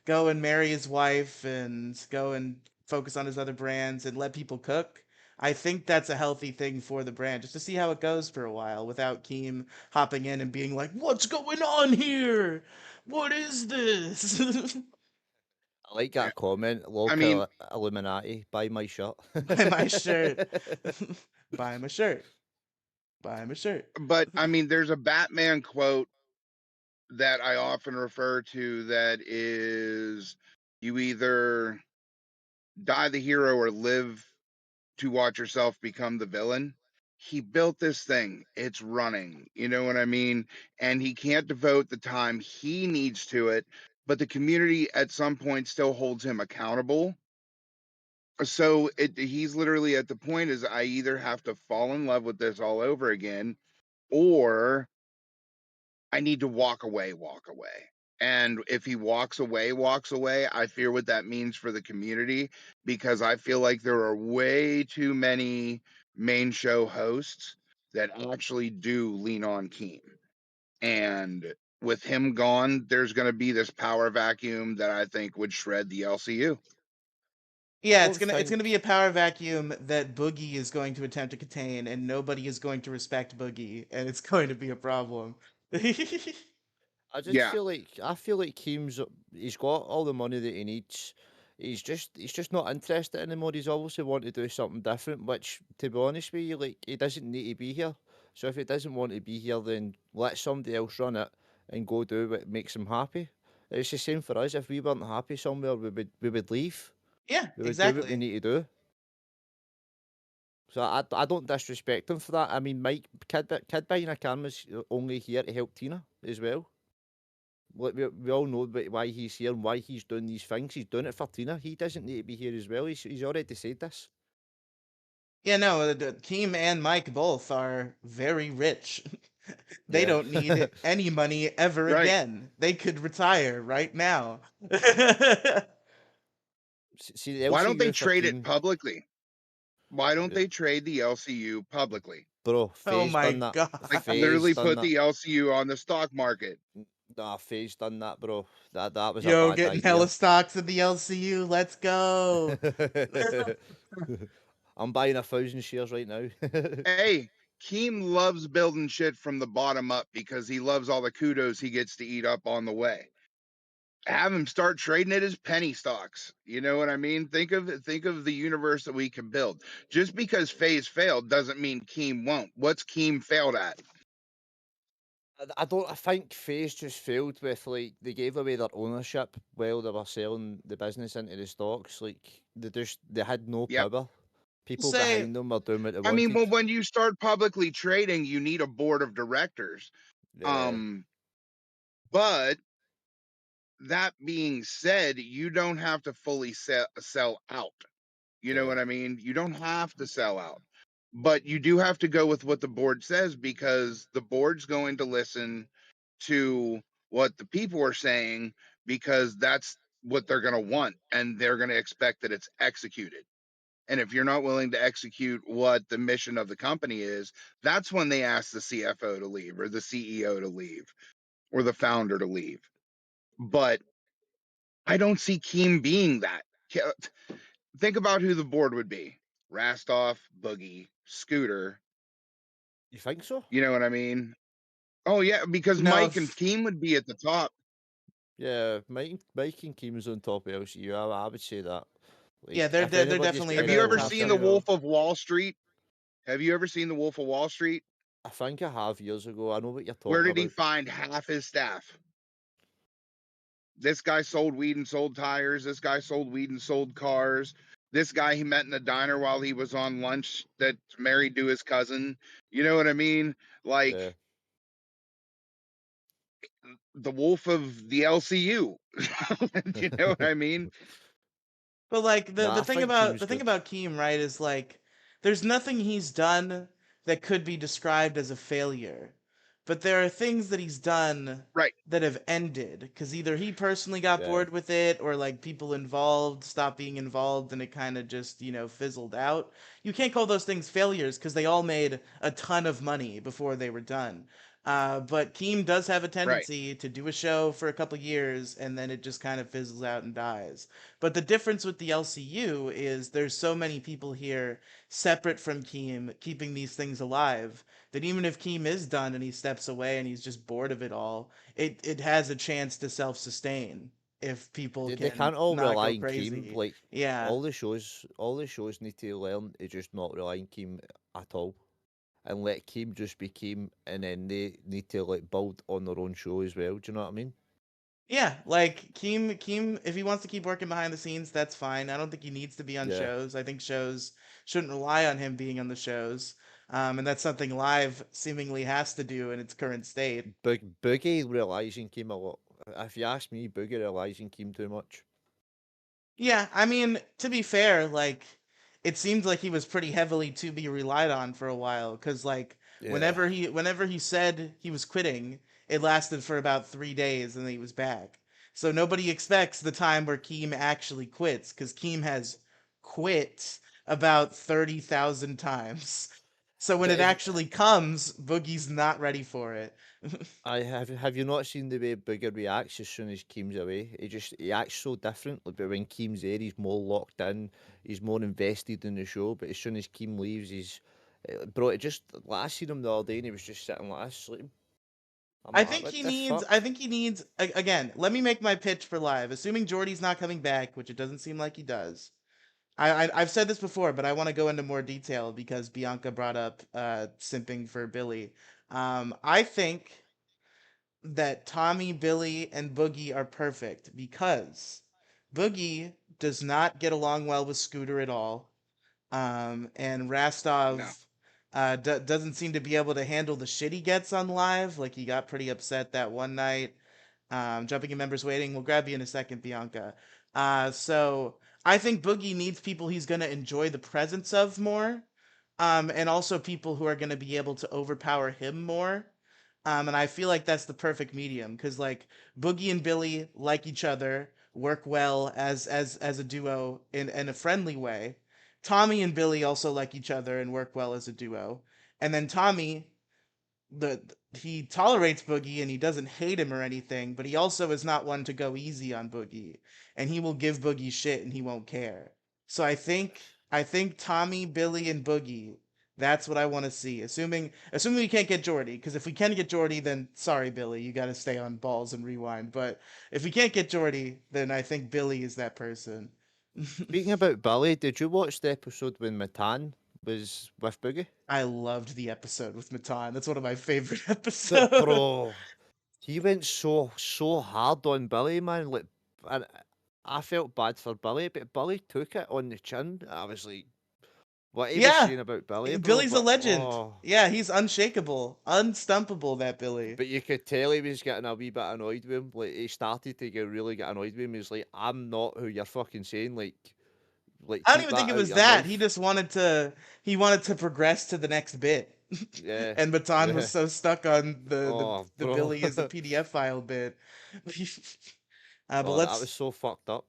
go and marry his wife and go and focus on his other brands and let people cook, I think that's a healthy thing for the brand, just to see how it goes for a while without Keem hopping in and being like, "What's going on here? What is this?" I like that comment. I mean, Local Illuminati, buy my shirt. Buy my shirt. Buy him a shirt. Buy him a shirt. but I mean, there's a Batman quote that I often refer to that is you either die the hero or live to watch yourself become the villain. He built this thing, it's running, you know what I mean? And he can't devote the time he needs to it, but the community at some point still holds him accountable. So he's literally at the point is I either have to fall in love with this all over again, or I need to walk away, walk away. And if he walks away, I fear what that means for the community, because I feel like there are way too many main show hosts that actually do lean on Keem. And with him gone, there's going to be this power vacuum that I think would shred the LCU. Yeah, Don't it's gonna be a think. power vacuum that Boogie is going to attempt to contain, and nobody is going to respect Boogie, and it's going to be a problem. Yeah. I feel like he's got all the money that he needs. He's just not interested anymore. He's obviously want to do something different, which to be honest with you, like he doesn't need to be here. So if he doesn't want to be here, then let somebody else run it and go do what makes him happy. It's the same for us. If we weren't happy somewhere, we would leave. Yeah, We would do what we exactly. need to do. So I don't disrespect him for that. I mean, Kid Behind a Camera's only here to help Tina as well. Like we all know why he's here and why he's doing these things. He's doing it for Tina. He doesn't need to be here as well. He's already said this. Yeah, no, Keem and Mike both are very rich. They Yeah. don't need any money ever Right. again. They could retire right now. See the Why don't they LCU for trade it Keem, publicly? Why don't they trade the LCU publicly? bro. Oh Faye's my done that. god. Like Faye's literally done put that. the LCU on the stock market. Nah, Faye's done that, bro. That was a Yo, bad getting hella idea. stocks in the LCU. Let's go. I'm buying 1,000 shares right now. Hey, Keem loves building shit from the bottom up because he loves all the kudos he gets to eat up on the way. Have him start trading it as penny stocks. You know what I mean? Think of the universe that we can build. Just because Faye's failed doesn't mean Keem won't. What's Keem failed at? I don't. I think Faye's just failed with like they gave away their ownership while they were selling the business into the stocks. Like they had no Yep. power. People Say, behind them were doing what they I mean, wanted. well, when you start publicly trading, you need a board of directors. Yeah, But that being said, you don't have to fully sell out. You know yeah. what I mean? You don't have to sell out, but you do have to go with what the board says, because the board's going to listen to what the people are saying, because that's what they're going to want, and they're going to expect that it's executed. And if you're not willing to execute what the mission of the company is, that's when they ask the CFO to leave, or the CEO to leave, or the founder to leave. But I don't see Keem being that. Think about who the board would be: Rastoff, Boogie, Scooter. You think so? You know what I mean? Oh, yeah, because no, Mike and Keem would be at the top. Yeah, Mike and Keem's on top of LCU. I would say that. yeah, Like, if they're anybody's definitely kind Have in you the of ever on the top seen The ship, two. Wolf of Wall Street? Have you ever seen The Wolf of Wall Street? I think I have years ago. I know what you're Where talking did he about. find half his staff? This guy sold weed and sold tires. This guy sold weed and sold cars. This guy he met in a diner while he was on lunch that's married to his cousin. You know what I mean? Like Yeah. the wolf of the LCU. You know what I mean? But like Nah, I think the Keem's thing good. about Keem, right, is like there's nothing he's done that could be described as a failure. But there are things that he's done Right. that have ended because either he personally got Yeah. bored with it or like people involved stopped being involved and it kind of just, fizzled out. You can't call those things failures because they all made a ton of money before they were done. But Keem does have a Right. tendency to do a show for a couple years and then it just kind of fizzles out and dies. But the difference with the LCU is there's so many people here separate from Keem keeping these things alive that even if Keem is done and he steps away and he's just bored of it all, it has a chance to self-sustain if people They can can't all not rely go on Keem. crazy. Like Yeah. all the shows need to learn to just not rely on Keem at all. and let Keem just be Keem, and then they need to like build on their own show as well. Do you know what I mean? Yeah, like Keem, if he wants to keep working behind the scenes, that's fine. I don't think he needs to be on Yeah. shows. I think shows shouldn't rely on him being on the shows. And that's something Live seemingly has to do in its current state. Boogie realizing Keem a lot. If you ask me, Boogie realizing Keem too much. Yeah, I mean, to be fair, like it seemed like he was pretty heavily to be relied on for a while cuz like Yeah. whenever he said he was quitting, it lasted for about 3 days and then he was back. So nobody expects the time where Keem actually quits cuz Keem has quit about 30,000 times. So when But it if actually comes, Boogie's not ready for it. I have you not seen the way Booger reacts as soon as Keem's away? He acts so differently. But when Keem's there, he's more locked in. He's more invested in the show. But as soon as Keem leaves, bro. It just like, I seen him the other day, and he was just sitting like this, sleeping. I'm like, what the I fuck? think he needs again, let me make my pitch for Live. Assuming Jordy's not coming back, which it doesn't seem like he does. I've said this before, but I want to go into more detail because Bianca brought up simping for Billy. I think that Tommy, Billy, and Boogie are perfect because Boogie does not get along well with Scooter at all. And No. Rastov doesn't seem to be able to handle the shit he gets on Live. Like he got pretty upset that one night. Jumping in members waiting. We'll grab you in a second, Bianca. So I think Boogie needs people he's gonna enjoy the presence of more, and also people who are gonna be able to overpower him more. And I feel like that's the perfect medium because like Boogie and Billy like each other, work well as a duo in a friendly way. Tommy and Billy also like each other and work well as a duo. And then Tommy the he tolerates Boogie and he doesn't hate him or anything, but he also is not one to go easy on Boogie, and he will give Boogie shit and he won't care. So I think Tommy, Billy, and Boogie. That's what I want to see. Assuming we can't get Jordy, because if we can get Jordy, then sorry Billy, you got to stay on balls and rewind. But if we can't get Jordy, then I think Billy is that person. Speaking about Billy, did you watch the episode when Matan was with Boogie? I loved the episode with Matan. That's one of my favorite But episodes. bro, he went so hard on Billy, man. Like, and I felt bad for Billy, but Billy took it on the chin. I was like, what he was Yeah, saying about Billy, bro. Billy's a But legend. Yeah, he's unshakable, unstumpable. That Billy. but you could tell he was getting a wee bit annoyed with him. Like he started to really get annoyed with him. He's like, I'm not who you're fucking saying. Like I don't keep even think that it out was your that. He mouth. just he wanted to progress to the next bit, Yeah, and Baton was yeah. so stuck on Oh, the bro. Billy is a PDF file bit. But Oh, that was so fucked up.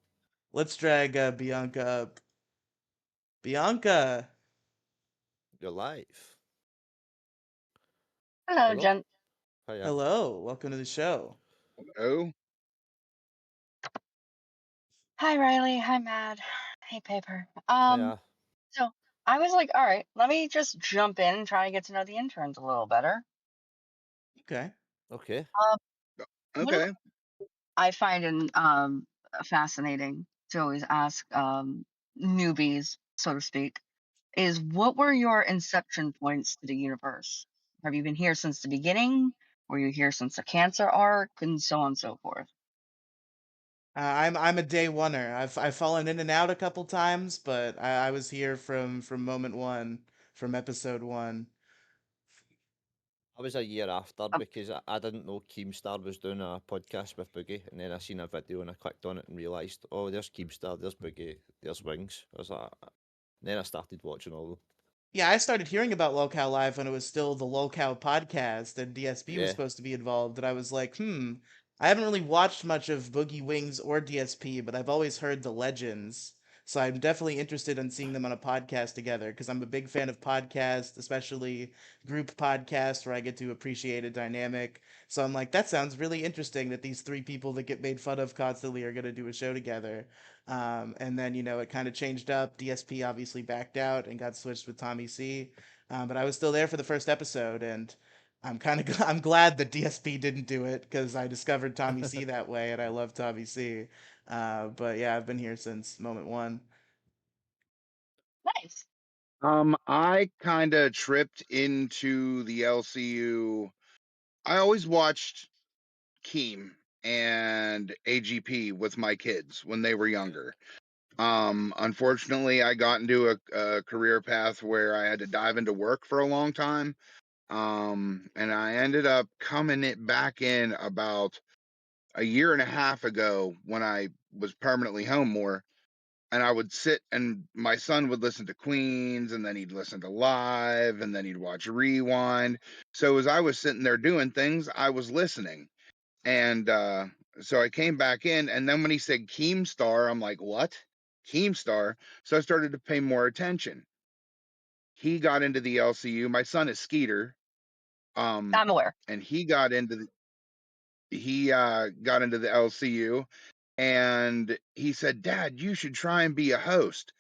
let's drag Bianca up. Bianca, Your life. Hello, Hello. Jen. Hiya. hello, welcome to the show. Oh, Hi, Riley. Hi, Mad. Hey, Paper. Hiya. So I was like, all right, let me just jump in and try to get to know the interns a little better. Okay. Okay. Um, one of okay. the I find fascinating to always ask newbies, so to speak, is what were your inception points to the universe? Have you been here since the beginning? Were you here since the Cancer arc, and so on and so forth? I'm a day oneer. I've fallen in and out a couple times, but I was here from moment one, from episode one. I was a year after Um, because I didn't know Keemstar was doing a podcast with Boogie, and then I seen a video and I clicked on it and realised, oh, there's Keemstar, there's Boogie, there's Wings. I was like, then I started watching all of them. Yeah, I started hearing about Lolcow Live when it was still the Lolcow podcast and DSP was Yeah, supposed to be involved, and I was like, I haven't really watched much of Boogie Wings or DSP, but I've always heard the legends. So I'm definitely interested in seeing them on a podcast together because I'm a big fan of podcasts, especially group podcasts where I get to appreciate a dynamic. So I'm like, that sounds really interesting that these three people that get made fun of constantly are going to do a show together. And then, it kind of changed up. DSP obviously backed out and got switched with Tommy C. But I was still there for the first episode, and I'm glad that DSP didn't do it because I discovered Tommy C that way, and I love Tommy C. But yeah, I've been here since moment one. nice. I kind of tripped into the LCU. I always watched Keem and AGP with my kids when they were younger. Unfortunately, I got into a career path where I had to dive into work for a long time. And I ended up coming it back in about a year and a half ago when I was permanently home more. And I would sit and my son would listen to Queens and then he'd listen to Live and then he'd watch Rewind. So as I was sitting there doing things, I was listening. And so I came back in, and then when he said Keemstar, I'm like, what? Keemstar? So I started to pay more attention. He got into the LCU. My son is Skeeter. I'm aware. And he got into the LCU, and he said, Dad, you should try and be a host.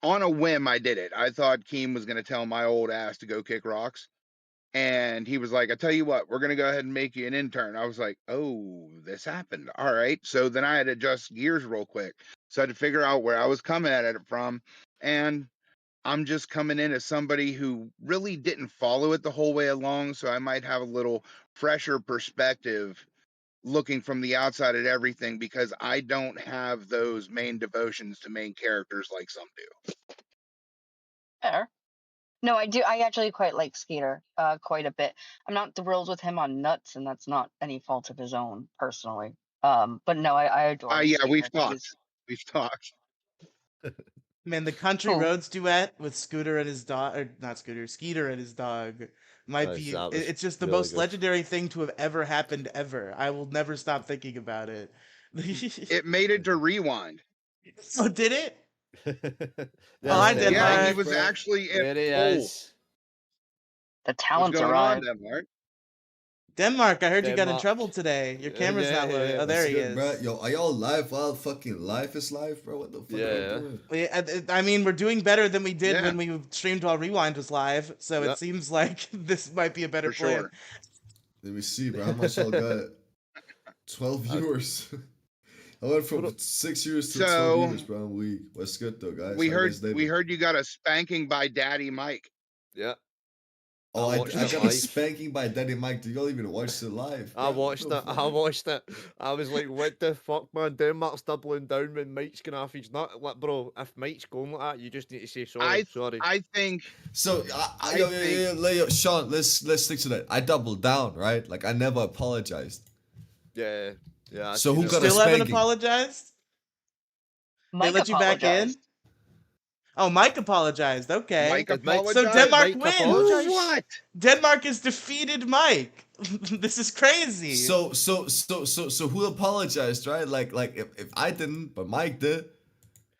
On a whim, I did it. I thought Keem was going to tell my old ass to go kick rocks. And he was like, I tell you what, we're going to go ahead and make you an intern. I was like, oh, this happened. All right. So then I had to adjust gears real quick. So I had to figure out where I was coming at it from. And I'm just coming in as somebody who really didn't follow it the whole way along. So I might have a little fresher perspective looking from the outside at everything because I don't have those main devotions to main characters like some do. Fair. No, I do. I actually quite like Skeeter quite a bit. I'm not thrilled with him on Nuts, and that's not any fault of his own, personally. But no, I adore Yeah, Skeeter. we've I think talked. he's We've talked. Man, the Country cool. Roads duet with Scooter and his dog, or not Scooter, Skeeter and his dog, might Nice, be. that was It's just the really most good. legendary thing to have ever happened ever. I will never stop thinking about it. It made it to Rewind. Oh, did it? There hi, he Denmark. Yeah, he is, was bro. actually in There he Pool. is. The What's talents going on, arrive. Denmark? Denmark, I heard you got in Denmark. trouble today. Your camera's not loading. Yeah. Oh, there What's he good, is. bro? Yo, are y'all live while fucking life is live, bro? What the fuck are Yeah. you doing? I mean, we're doing better than we did Yeah. when we streamed while Rewind was live, so Yep. it seems like this might be a better For plan. sure. Let me see, bro. How much y'all got? 12 viewers. I went from 6 viewers to 12 So- viewers, bro. I'm weak. What's good though, guys? We How you heard guys doing? we heard you got a spanking by Daddy Mike. Yeah. Oh, I I watched got it a live. spanking by Daddy Mike. Do y'all even watch it live? I bro? watched What it. the I fuck? watched it. I was like, what the fuck, man? Denmark's doubling down when Mike's going off his nut. Like, bro, if Mike's going like that, you just need to say sorry. Sorry. I think So, I yo, think- Sean, let's stick to that. I doubled down, right? Like I never apologized. Yeah. Yeah. I So see who that. got a Still haven't spanking? apologized? Mike they let you back in? apologized. Oh, Mike apologized. Okay. Mike Did Mike- apologized. So Denmark Mike wins. apologized? What? Denmark has defeated Mike. This is crazy. So who apologized, right? Like if I didn't, but Mike did.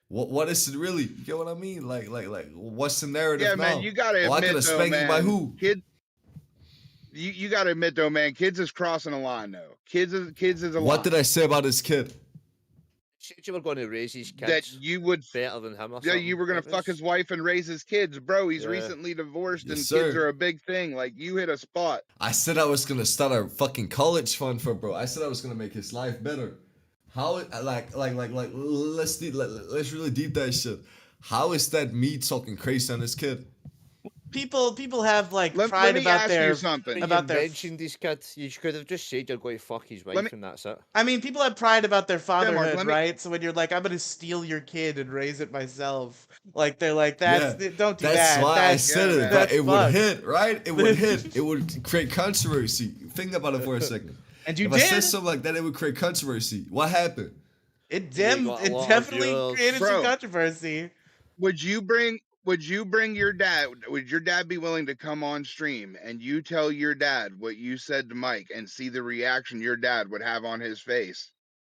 What is it really? You get what I mean? Like what's the narrative Yeah, now? man, you gotta Oh, I admit got a though, spanking man. by who? Kid, you gotta admit though, man. Kids is crossing a line though. Kids is a What line did I say about this kid? Said you were going to raise his that kids you would. better than him or Yeah, something. you were gonna That fuck was- his wife and raise his kids, bro. He's Yeah. recently divorced, Yes, and sir. kids are a big thing. Like you hit a spot. I said I was gonna start a fucking college fund for bro. I said I was gonna make his life better. How like let's really deep that shit. How is that me talking crazy on this kid? people have like Let pride me about ask their you something. about you their mentioned his kid. You could have just said you're going to fuck his wife me- and that's it. I mean, people have pride about their fatherhood, let me- right? So when you're like, I'm gonna steal your kid and raise it myself, like they're like, that's don't do That's that. why I That's- said it. man. But that's it would fucked. hit, right? It would hit. It would create controversy. Think about it for a second. And you If I did. said something like that, it would create controversy. What happened? It got a it lot of definitely viewers. created some Bro. controversy. Would you bring your dad? Would your dad be willing to come on stream and you tell your dad what you said to Mike and see the reaction your dad would have on his face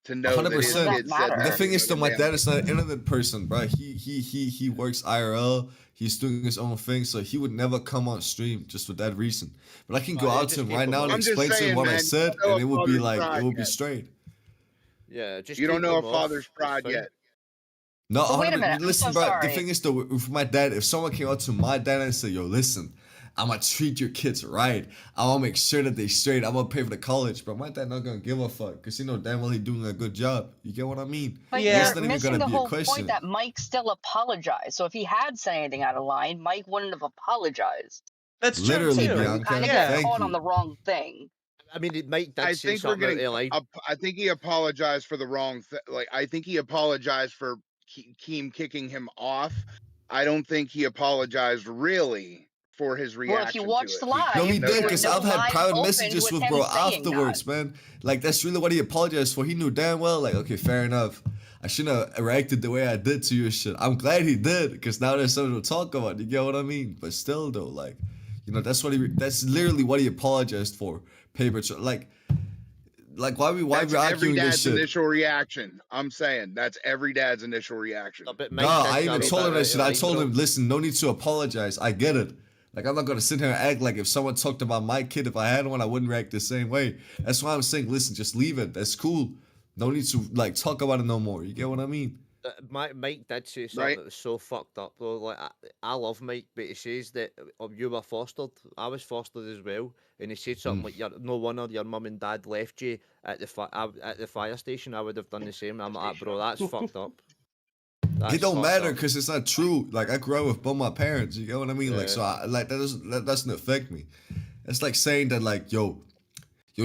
to know that his 100%. kid said The The that thing to is, though, my him? dad is not an internet person, bro. He works IRL. He's doing his own thing, so he would never come on stream just for that reason. But I can go Oh, yeah, out just to him keep right him now on. and I'm just explain to saying, him what I man, said, you know and it would be father's like pride it would be yet. straight. Yeah, just You don't keep know a him off. father's It's pride fine. yet. No, But wait a 100%. minute, I'm Listen, so bro. The sorry. thing is, though, with my dad, if someone came out to my dad and said, "Yo, listen, I'm gonna treat your kids right. I'm gonna make sure that they straight. I'm gonna pay for the college, bro. My dad not gonna give a fuck because damn well he doing a good job. You get what I mean? But Yeah. That's you're not even missing gonna the be a whole point question. that Mike still apologized. So if he had said anything out of line, Mike wouldn't have apologized. That's true Literally, too. You Bianca. kind of Yeah. get Thank caught on you. the wrong thing. I mean, Mike did I say think we're something out getting. of line. I think he apologized for the wrong thing. Like I think he apologized for Keem kicking him off. I don't think he apologized really for his Well, if you reaction to watched it. live, No, he You know, did there were because no I've had lives private opened messages with with him bro saying afterwards, that. man. Like that's really what he apologized for. He knew damn well, like, okay, fair enough. I shouldn't have reacted the way I did to your shit. I'm glad he did because now there's something to talk about. You get what I mean? But still, though, like, that's that's literally what he apologized for. Paper, like why we that's every arguing this dad's shit? initial reaction. I'm saying that's every dad's initial reaction. No, but No, Mike did I even go told him out that of shit. I line, told bro. him, listen, no need to apologize. I get it. Like I'm not gonna sit here and act like if someone talked about my kid, if I had one, I wouldn't react the same way. That's why I'm saying, listen, just leave it. That's cool. No need to like talk about it no more. You get what I mean? Mike did say something Right? that was so fucked up though. Like I love Mike, but he says that you were fostered. I was fostered as well, and he said something like, "No wonder your mum and dad left you at the fire station. I would have done the same." I'm like, bro, that's fucked up. That's It don't fucked matter up. because it's not true. Like I grew up with both my parents. You get what I mean? Like Yeah. so, that doesn't affect me. It's like saying that like yo,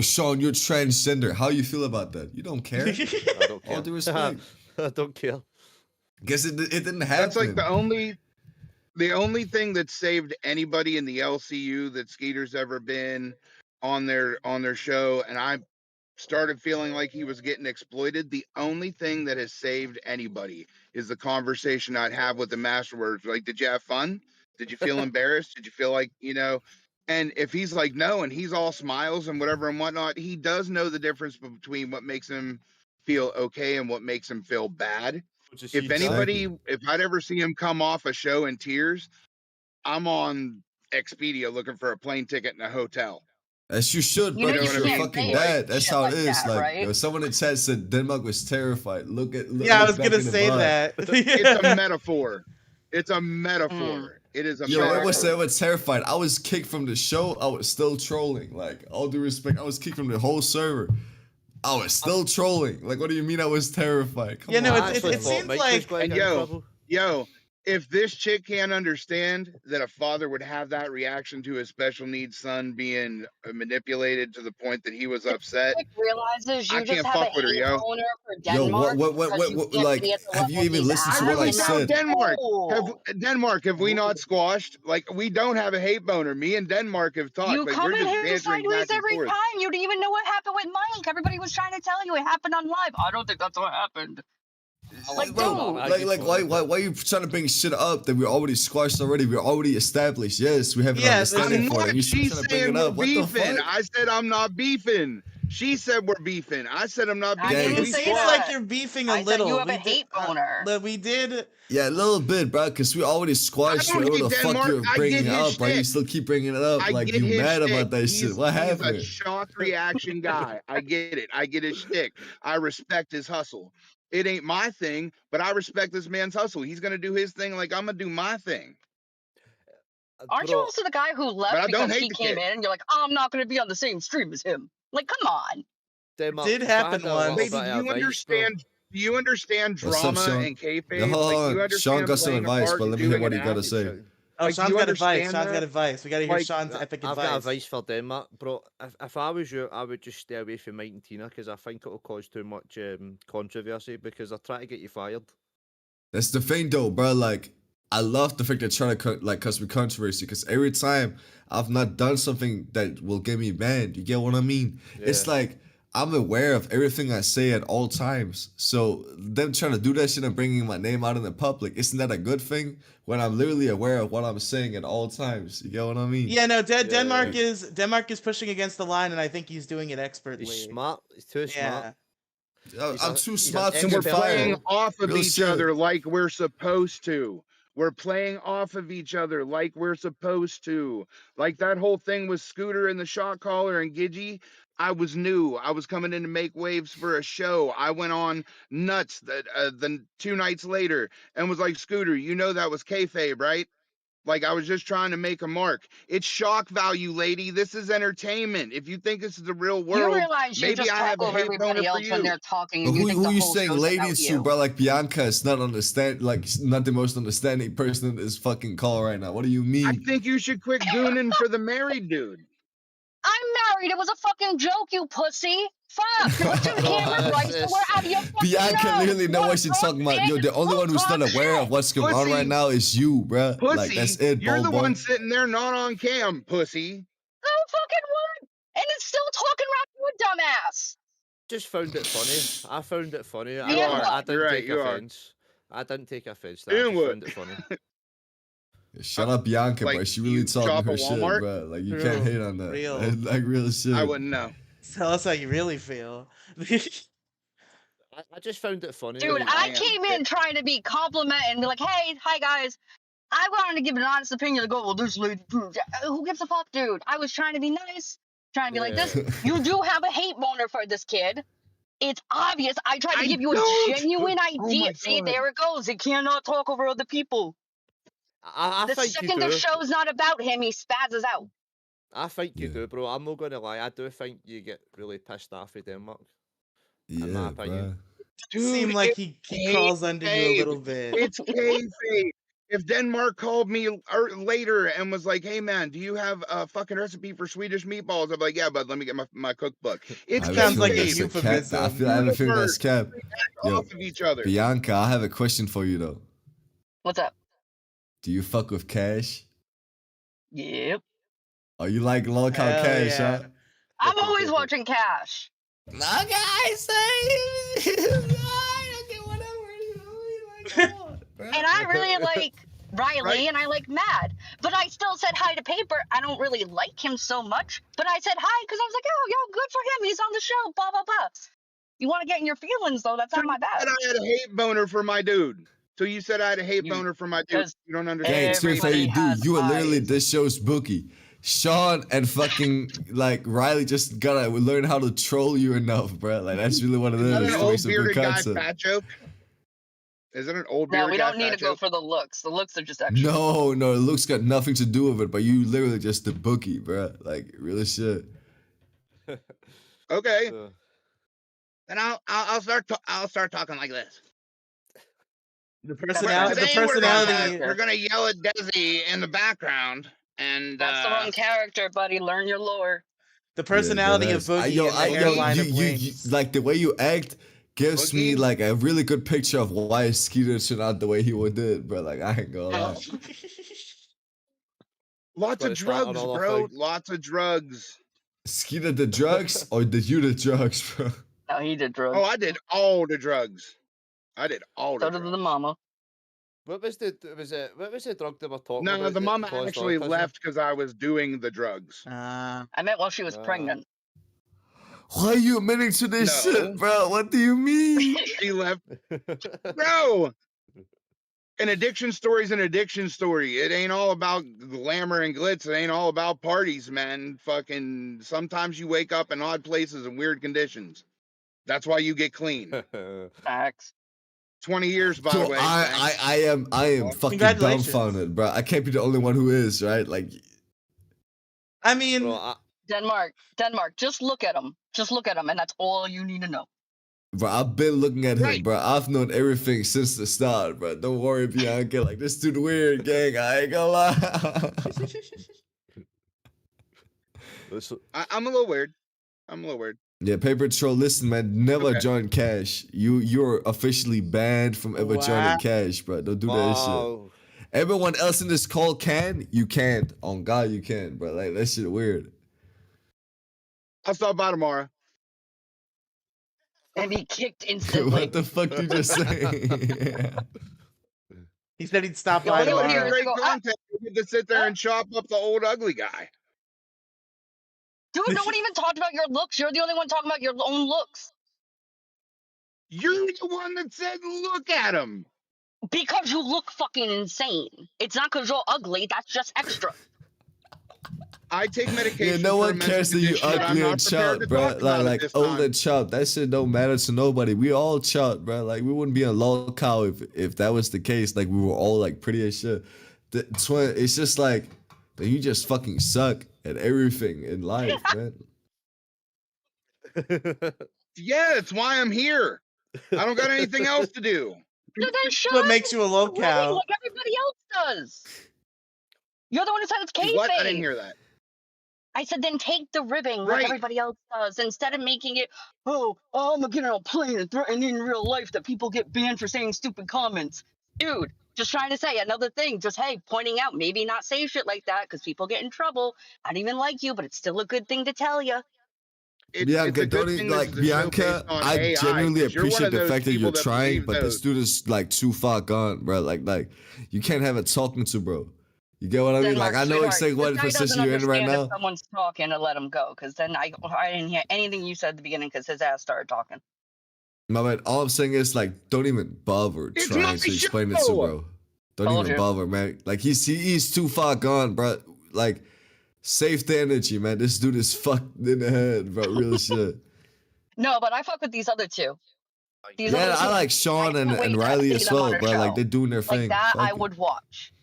Sean, you're transgender. How you feel about that? You don't care. I don't care. All due respect. I don't care. Guess it didn't happen. That's like the only thing that saved anybody in the LCU that Skeeter's ever been on their show, and I started feeling like he was getting exploited. The only thing that has saved anybody is the conversation I'd have with the masterwords. Like, did you have fun? Did you feel embarrassed? Did you feel like, and if he's like, no, and he's all smiles and whatever and whatnot, he does know the difference between what makes him feel okay and what makes him feel bad. If anybody, if I'd ever see him come off a show in tears, I'm on Expedia looking for a plane ticket and a hotel. As you should, You bro. know you Because you're a can't fucking say dad. That's shit how like it is. that, Like, right? someone in chat said Denmark was terrified. Yeah, I look was back gonna in the say VOD. that. It's a metaphor. It's a metaphor. It is a Yo, metaphor. it was terrified. I was kicked from the show. I was still trolling. Like, all due respect, I was kicked from the whole server. I was still trolling. Like, what do you mean I was terrified? Come Yeah, no, on. it actually thought seems Mike was like going And to get in yo, trouble. yo, if this chick can't understand that a father would have that reaction to his special needs son being manipulated to the point that he was upset, Chick realizes I you just can't have a fuck with her, hate yo. boner for Yo, Denmark because you can't like, be at the have you level even he's listened at. to what I Really now, said? Denmark. No. Denmark, have we not squashed? Like, we don't have a hate boner. Me and Denmark have talked. You Like, come we're in just here bantering sideways back and every forth. time. You didn't even know what happened with Mike. Everybody was trying to tell you it happened on live. I don't think that's what happened. Like, Bro, dude. why are you trying to bring shit up that we're already squashed already? We're already established. Yes, we have an Yeah, understanding I'm for it. not. And you're still She's trying to bring saying it we're up. What the beefing. fuck? I said I'm not beefing. She said we're beefing. I said I'm not I beefing. didn't it We say seems that. like you're beefing a I said little. you have a We did- hate boner. we did. Yeah, a little bit, bro, because we already squashed I don't whatever the hate fuck Denmark. you're I bringing get it his up, bro. You shtick. still keep bringing it up. I Like, get you his mad shtick. about that He's shit. What a happened? shock reaction guy. I get it. I get his shtick. I respect his hustle. It ain't my thing, but I respect this man's hustle. He's gonna do his thing like I'm gonna do my thing. Aren't you Bro, also the guy who But I left don't because he hate the came kid. in and you're like, oh, I'm not going to be on the same stream as him? Like, come on. Denmark, did if I happen had a little once. Lady, bit do of you advice, bro. understand? Do you understand What's up, drama Sean? and kayfabe? Yeah, hold Like, do you on. understand Sean got some playing a advice, part but and let me hear doing what an he got to act? say. Oh, Like, do Sean's you got advice. understand Sean's got that? advice. We gotta hear Like, Sean's epic I've advice. got advice for Denmark, bro. If I was you, I would just stay away from Mike and Tina because I think it'll cause too much controversy because they're trying to get you fired. That's the thing, though, bro. Like, I love the fact they're trying to cause me controversy because every time I've not done something that will get me banned. You get what I mean? It's Yeah. like I'm aware of everything I say at all times. So them trying to do that shit and bringing my name out in the public, isn't that a good thing? When I'm literally aware of what I'm saying at all times. You get what I mean? Yeah, no, Denmark yeah. is pushing against the line, and I think he's doing it expertly. He's smart. He's too smart. Yeah. I'm too he's smart an to and we're get expert. playing fired. off of Real each shit. other like we're supposed to. We're playing off of each other like we're supposed to. Like that whole thing with Scooter and the shot caller and Gidgy. I was new. I was coming in to make waves for a show. I went on nuts the 2 nights later and was like, Scooter, you know that was kayfabe, right? Like I was just trying to make a mark. It's shock value, lady. This is entertainment. If you think this is the real You world, realize you maybe just I talk have a over hate boner everybody for else when you. they're talking, But and you think who the you whole saying show's about ladies to, you. bro? Like Bianca is not not the most understanding person in this fucking call right now. What do you I mean? think you should quit gooning for the married dude. I'm married. It was a fucking joke, you pussy. Fuck. Put your Bro, camera right so we're out of your fucking Bianca nose. literally know Wanna what she's talk talking about. shit? Yo, the only We'll one who's not talk aware of shit. what's going on right Pussy. now is you, bruh. Pussy, Like that's it, you're the boy. one sitting there not on cam, pussy. Oh, fucking what? And it's still talking right to a dumbass. Just found it funny. I found it funny. You are. I You're didn't right, take you are. offense. I didn't take offense to that. I Doing just what? found it funny. Shut up, Bianca, Like, bro. She you really talking shop her at shit, Walmart? bro. Like you Real. can't hate on that. Real. Like real shit. I wouldn't know. Tell us how you really feel. I just found it funny. Dude, like, I am came in trying to be compliment and be like, hey, hi guys. I wanted to give an honest opinion to go, well, this lady proves. Who gives a fuck, dude? I was trying to be nice, trying to be like this. You do have a hate boner for this kid. It's obvious. I tried to I give you a don't! genuine Oh idea. my See, God. there it goes. He cannot talk over other people. I The think you second the do. show's not about him, he spazzes out. I think you Yeah. do, bro. I'm not gonna lie. I do think you get really pissed off with Denmark. Yeah, my opinion. bro. Seem Dude, like it's he crawls under you a kayfabe. little bit. It's kayfabe. If Denmark called me later and was like, "Hey man, do you have a fucking recipe for Swedish meatballs?" I'm like, "Yeah, bud. Let me get my cookbook." It's I Sounds like a that's kayfabe. cap. I euphemism. have a feeling that's cap. Yo, Off of each other. Bianca, I have a question for you though. What's up? Do you fuck with Cash? Yep. Oh, you like Lolcow Hell Cash, yeah. huh? I'm always watching Cash. No, guys, And I really like Riley Right. and I like Mad. But I still said hi to Paper. I don't really like him so much. But I said hi because I was like, oh, yo, good for him. He's on the show. Blah, blah, blah. You want to get in your feelings, though? That's not my bad. And I had a hate boner for my dude. So you said I had a hate You- boner for my dude. because You don't Gang, understand. seriously, Everybody you do. has You are literally eyes. this show's bookie. Sean and fucking like Riley just gotta learn how to troll you enough, bro. Like that's really what it Is that is. an To old make some good bearded guy content. fat joke? Is it an old No, bearded we guy don't need fat to go joke? for the looks. The looks are just extra. No, it looks got nothing to do with it, but you literally just the bookie, bro. Like really shit. Okay, So, then I'll start talking like this. The But personality. The Today personality. we're gonna yell at Desi in the background, and That's the wrong character, buddy. Learn your lore. The personality Yeah, of that is. Boogie and the hairline of you, Wings. like the way you act gives me Boogie? like a really good picture of why Skeeter turned out the way he would did, bro. Like I ain't gonna lie. lots Gotta of start drugs, another bro. thing. Lots of drugs. Skeeter the drugs or did you the drugs, bro? No, he did drugs. Oh, I did all the drugs. I did all the So did drugs. the mama. what was the drug they were talking No, about? the that mama caused actually autism? left because I was doing the drugs. I meant while she was pregnant. Why are you admitting to this No. shit, bro? What do you mean? She left, bro. An addiction story is an addiction story. It ain't all about glamour and glitz. It ain't all about parties, man. Fucking sometimes you wake up in odd places and weird conditions. That's why you get clean. Facts. 20 years, by the Yo, way. I am fucking Congratulations. dumbfounded, bro. I can't be the only one who is, right? Like, I mean, Bro, Denmark. Just look at him. Just look at him, and that's all you need to know. bro, I've been looking at him, Right. bro. I've known everything since the start, bro. Don't worry, Bianca. Like, this dude weird, gang. I ain't gonna lie. listen, I'm a little weird. I'm a little weird. Yeah, Paper Troll, listen, man. Never Okay. join Cash. You're officially banned from ever Wow. joining Cash, bro. Don't do that shit. wow. Everyone else in this call can. You can't. On God, you can, bro. Like, that shit weird. I'll stop by tomorrow. And he kicked instantly. What the fuck did you just say? he said he'd stop Yo, by you know, It'll be here- tomorrow. great go, content. We get to sit there and chop up the old ugly guy. Dude, no one even talked about your looks. You're the only one talking about your own looks. You're the one that said, look at him. Because you look fucking insane. It's not because you're ugly. That's just extra. I take medication. Yeah, no for a one mental cares that you condition that I'm ugly not and prepared chopped, to bro. talk about at Like this old time. and chopped. That shit don't matter to nobody. We all chopped, bro. Like we wouldn't be a low cow if that was the case. Like we were all like pretty as shit. Twin, it's just like that you just fucking suck at everything in life, man. Yeah, it's why I'm here. I don't got anything else to do. So then shut What up makes and you a take the ribbing locale? like everybody else does. You're the one who said it's What? I didn't kayfabe. hear that. I said then take the ribbing like Right. everybody else does instead of making it, oh, I'm gonna get on a plane and threaten in real life that people get banned for saying stupid comments. Dude, just trying to say another thing. Just, hey, pointing out, maybe not say shit like that because people get in trouble. I don't even like you, but it's still a good thing to tell you. It's Bianca, a good don't thing even this like is a show Bianca. based on I AI, genuinely 'cause you're one appreciate of the those fact that people you're that trying, believe but this those. dude is like too far gone, bro. Like you can't have it talking to, bro. You get what I mean? Like Denmark, I know sweetheart, exactly this what guy doesn't position you're in right understand if now. someone's talking to let him go because then I didn't hear anything you said at the beginning because his ass started talking. My man, all I'm saying is like, don't even bother It's trying my to explain it to, show! bro. Don't Told even you. bother, man. Like he's too far gone, bro. Like, save the energy, man. This dude is fucked in the head, bro. Real shit. No, but I fuck with these other two. These other Yeah, two, I like Sean can't and wait to Riley see as them on well, a bro. Like show. they're doing their Like thing. that, I Fuck it. would watch.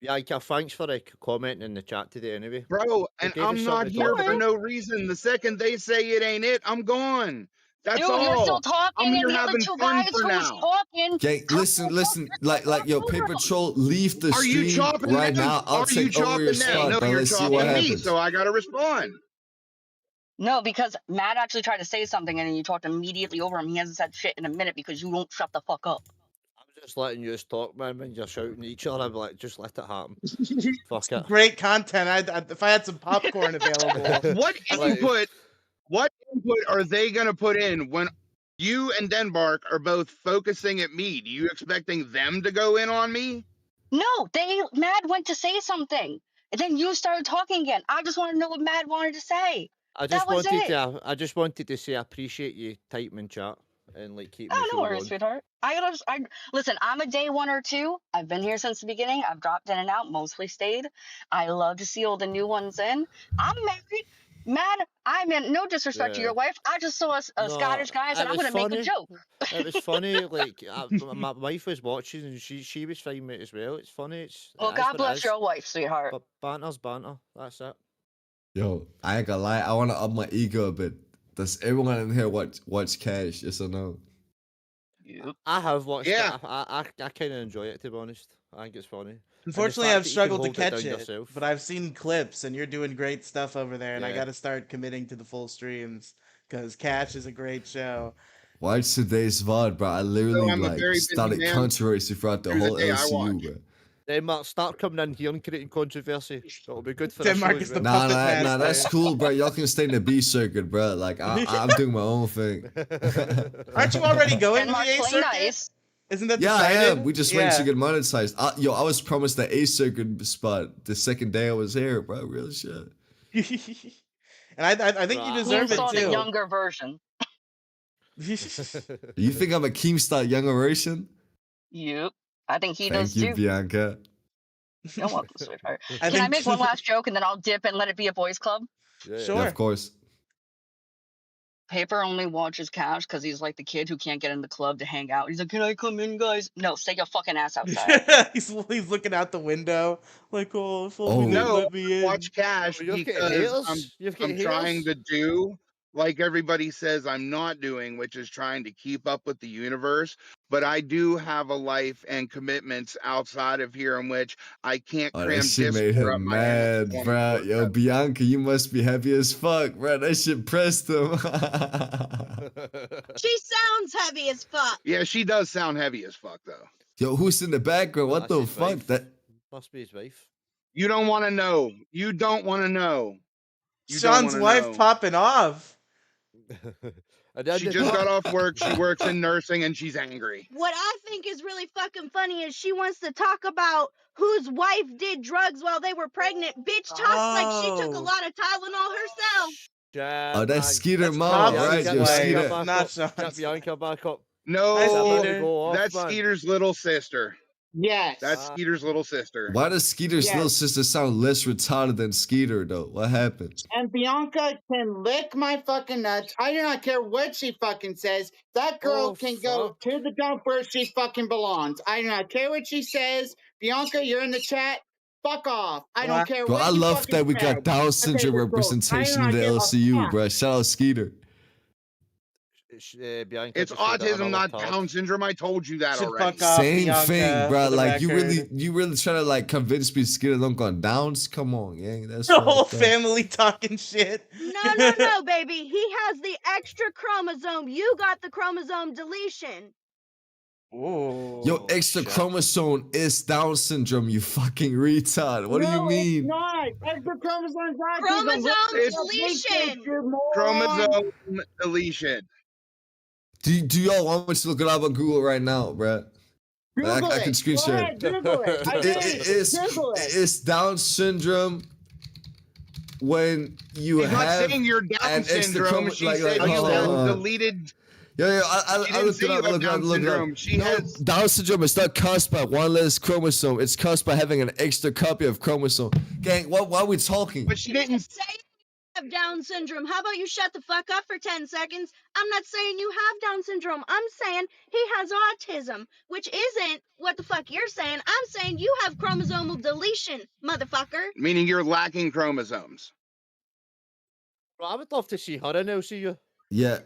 Bianca, thanks for commenting in the chat today anyway. Bro, and gave us I'm not something to here talk for about. no reason. The second they say it ain't it, I'm gone. That's Dude, you're still all. talking, I'm here and the other having two fun guys for who's now. talking. Gang, listen, like yo, Paper Troll, leave the Are you stream chopping right them? now. I'll Are you take over your chopping them? spot, No, bro. you're Let's see what chopping me, happens. so I gotta respond. No, because Matt actually tried to say something, and then you talked immediately over him. He hasn't said shit in a minute because you won't shut the fuck up. I'm just letting you talk, man. When you're shouting at each other, I'm like, just let it happen. Fuck it. Great content. If I had some popcorn available. What Like- input are they gonna put in when you and Denmark are both focusing at me? Do you expecting them to go in on me? No, Matt went to say something, and then you started talking again. I just want to know what Matt wanted to say. I That was it. I just wanted to say I appreciate you typing in chat and like keeping the Oh, show no worries, going. sweetheart. Listen, I'm a day one or two. I've been here since the beginning. I've dropped in and out, mostly stayed. I love to see all the new ones in. I'm married. Matt, I mean, no disrespect to Yeah. your wife. I just saw a No, Scottish guy, and it I'm was going to make a funny. joke. It was funny. Like my wife was watching and she was fine with it as well. It's funny. It Well, is God what it bless is. your wife, sweetheart. But banter's banter. That's it. Yo, I ain't gonna lie. I wanna up my ego a bit. Does everyone in here watch Cash? Yes or no? I have watched Yeah. it. I kind of enjoy it, to be honest. I think it's funny. Unfortunately, fact I've that you can struggled to hold it catch down it, yourself. but I've seen clips, and you're doing great stuff over there. And I Yeah. got to start committing to the full streams because Cash is a great show. Watch today's VOD, bro. I literally I'm a like very busy started man. controversy throughout the Here's a whole day I LCU, watch. bro. Denmark, start coming in here and creating controversy. It'll be good for Denmark us. is the Nah, puppet nah, that's master. cool, bro. Y'all can stay in the B circuit, bro. Like I'm doing my own thing. Aren't you already going to the Denmark, A play circuit? nice. Isn't that Yeah, I decided? am. We just waiting to get monetized. Yo, I was promised the A circuit spot the second day I was here, bro. Real shit. And I think you Right. deserve He it saw the too. younger version. You think I'm a Keemstar younger version? Yep. I think he Thank does you, too. Bianca. You're welcome, sweetheart. I Can I think make one last joke and then I'll dip and let it be a boys' club? Yeah. Sure. Yeah, of course. Paper only watches Cash because he's like the kid who can't get in the club to hang out. He's like, "Can I come in, guys?" No, stay your fucking ass outside. he's looking out the window like, oh, if Oh. only they'd No, let me in. watch Cash You're getting because haters. You're getting I'm trying haters. to do like everybody says I'm not doing, which is trying to keep up with the universe. But I do have a life and commitments outside of here in which I can't Oh, that cram shit made Discord up him my ass mad, bro. Yo, 24/7. Bianca, you must be happy as fuck, bro. That shit pressed him. She sounds heavy as fuck. Yeah, she does sound heavy as fuck though. Yo, who's in the background? What That's the his fuck? wife. That Must be his wife. You don't want to know. You don't want to know. You don't Sean's wanna wife know. popping off. And then She the- just got off work. She works in nursing and she's angry. What I think is really fucking funny is she wants to talk about whose wife did drugs while they were pregnant. Bitch talks like she took a Oh. lot of Tylenol herself. Shit, oh, that's man. Skeeter That's Mom, Bob's right? Get Yo, wife. Skeeter. Bianca back Not up. Sean's Get Bianca back up. No, Hi, It's about to Skeeter. go off, that's man. Skeeter's little sister. Yes. That's Skeeter's little sister. Why does Skeeter's Yes. little sister sound less retarded than Skeeter though? What happened? And Bianca can lick my fucking nuts. I do not care what she fucking says. That girl Oh, can go fuck. to the dump where she fucking belongs. I do not care what she says. Bianca, you're in the chat. Fuck off. I Wow. don't care Bro, what I you love fucking that we say. got Down syndrome you're gross. I do representation in not the give a LCU, fuck. bro. Shout out Skeeter. Bianca It's just said another autism, not tard. Down syndrome. I told you that Should already. fuck off, Same Bianca, thing, for bro. the Like you record. really trying to like convince me Skeeter don't go on Downs? Come on, gang. That's The whole fucked up. family talking shit. No, baby. He has the extra chromosome. You got the chromosome deletion. Ooh. Yo, extra chromosome is Down syndrome, you fucking retard. What do you No, mean? It's not. Extra chromosomes autism. Chromosome It's deletion. You moron. Chromosome deletion. Do y'all want me to look it up on Google right now, bruh? Google I it. can screen Go share ahead, Google it. I dare you. Google it. It's Down syndrome when you He's not have saying you're Down an extra syndrome. chromo- She like, said hold you on, have hold on. deleted. Yeah, She I didn't looked say it you up. have Look it Down up. Look it up. syndrome. She has. Down syndrome is not caused by one less chromosome. It's caused by having an extra copy of chromosome. Gang, why are we talking? But she didn't. Say you have Down syndrome. How about you shut the fuck up for 10 seconds? I'm not saying you have Down syndrome. I'm saying he has autism, which isn't what the fuck you're saying. I'm saying you have chromosomal deletion, motherfucker. Meaning you're lacking chromosomes. Bro, I would love to see her in LCU. Yeah.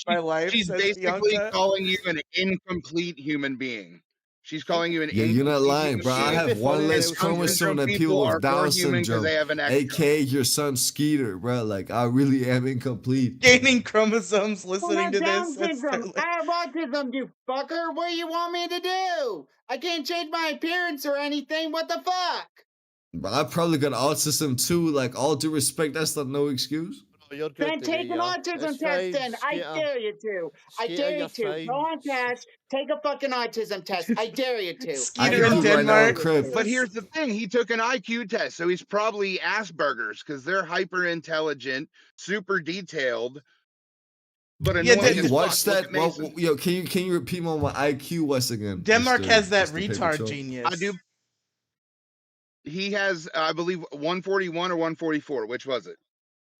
My life, She's says basically Bianca. calling you an incomplete human being. She's calling you an Yeah, you're not incomplete lying, human bro. I being. have one funny less if Down chromosome syndrome than people are with more Down human 'cause syndrome. they have an extra. AKA your son Skeeter, bro. Like, I really am incomplete. Gaining chromosomes I listening have to Down this. That's syndrome. I have autism, you fucker. What do you want me to do? I can't change my appearance or anything. What the fuck? But I probably got autism too. Like, all due respect, that's not no excuse. No, you're good Then the take way an you are. autism It's test fine, then. I Skeeter. dare you to. I Skeeter, dare you you're to. fine. Go on, Cash. Take a fucking autism test. I dare you to. I Skeeter can in do it right now on Denmark. Crib. But here's the thing: he took an IQ test, so he's probably Asperger's because they're hyper intelligent, super detailed, but Yeah, annoying You as watched fuck. Look that? at Well, Mason. yo, can you repeat what my IQ was again? Denmark Mr. has that Mr. Paper retard Chop? genius. I do. He has, I believe, 141 or 144. Which was it?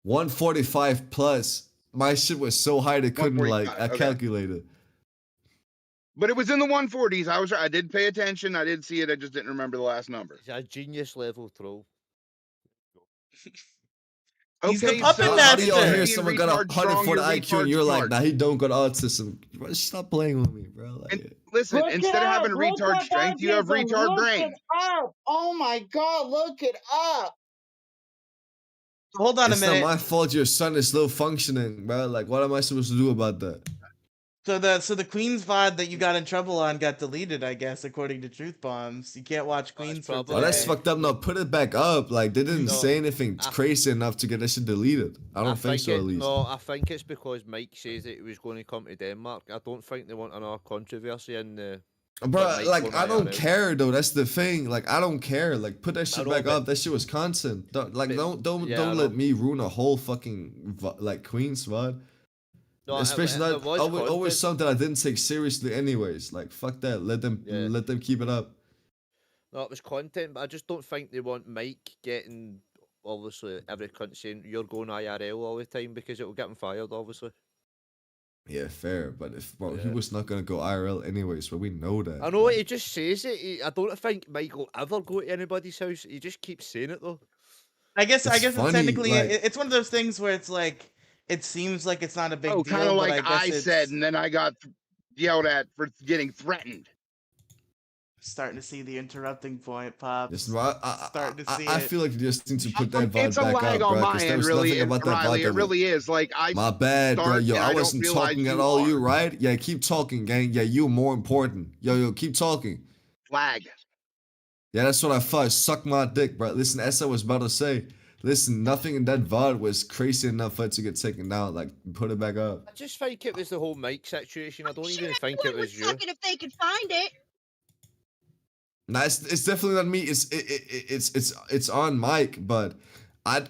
145 plus. My shit was so high they couldn't like 145, I okay. calculated. But it was in the 140s. I did pay attention. I did see it. I just didn't remember the last number. He's a genius level troll. He's the Okay, puppet so How do y'all master. hear being someone got a retard strong, 140 you're IQ and retard you're like, smart. nah, he don't got autism. Bro, stop playing with me, bro. Like, And listen, Look instead it of having up. Look retard up strength, you have autism. retard Look brain. it up. Oh my god, look it up. Hold on a it's not minute. my fault your son is low functioning, bro. Like, what am I supposed to do about that? So the Queen's VOD that you got in trouble on got deleted, I guess, according to Truth Bombs. You can't watch Queens for probably- Oh, that's today. fucked up. No, put it back up. Like, they didn't No, say anything I- crazy enough to get that shit deleted. I don't think so, at least. No, I think it's because Mike says that he was going to come to Denmark. I don't think they want another controversy in the. Bro, Mike like, going I don't IRL. care though. That's the thing. Like, I don't care. Like, put that shit know, back but- up. That shit was content. Don't But- don't yeah, I let know. me ruin a whole fucking like Queen's VOD. No, Especially it not was always content. something I didn't take seriously. Anyways, like fuck that. Let them keep it up. No, it was content, but I just don't think they want Mike getting obviously every cunt saying you're going IRL all the time because it will get him fired. Obviously, Yeah, fair. But if he Yeah. was not gonna go IRL anyways, but we know that. I know he just says it. I don't think Mike will ever go to anybody's house. He just keeps saying it though. I guess It's it's funny, technically like- it's one of those things where it's like it seems like it's not a big Oh, deal, kind of but like I I guess said, it's and then I got yelled at for getting threatened. starting to see the interrupting point, Pops. Listen, bro, Starting to see I it. feel like you just need to put that VOD It's a back lag up, on bro. my Because there end, was really. nothing about that Riley, VOD it that really is. Like I My bad, bro. start Yo, and I I don't wasn't realize talking at you all. are. You right? Yeah, keep talking, gang. Yeah, you more important. Yo, keep talking. flag. Yeah, that's what I thought. Suck my dick, bro. Listen, as I was about to say, listen, nothing in that VOD was crazy enough for it to get taken down. Like, put it back up. I just think it was the whole Mike situation. I don't Sure, even think it everyone would was you. suck it if they could find it. Nah, it's definitely not me. It's on Mike, but I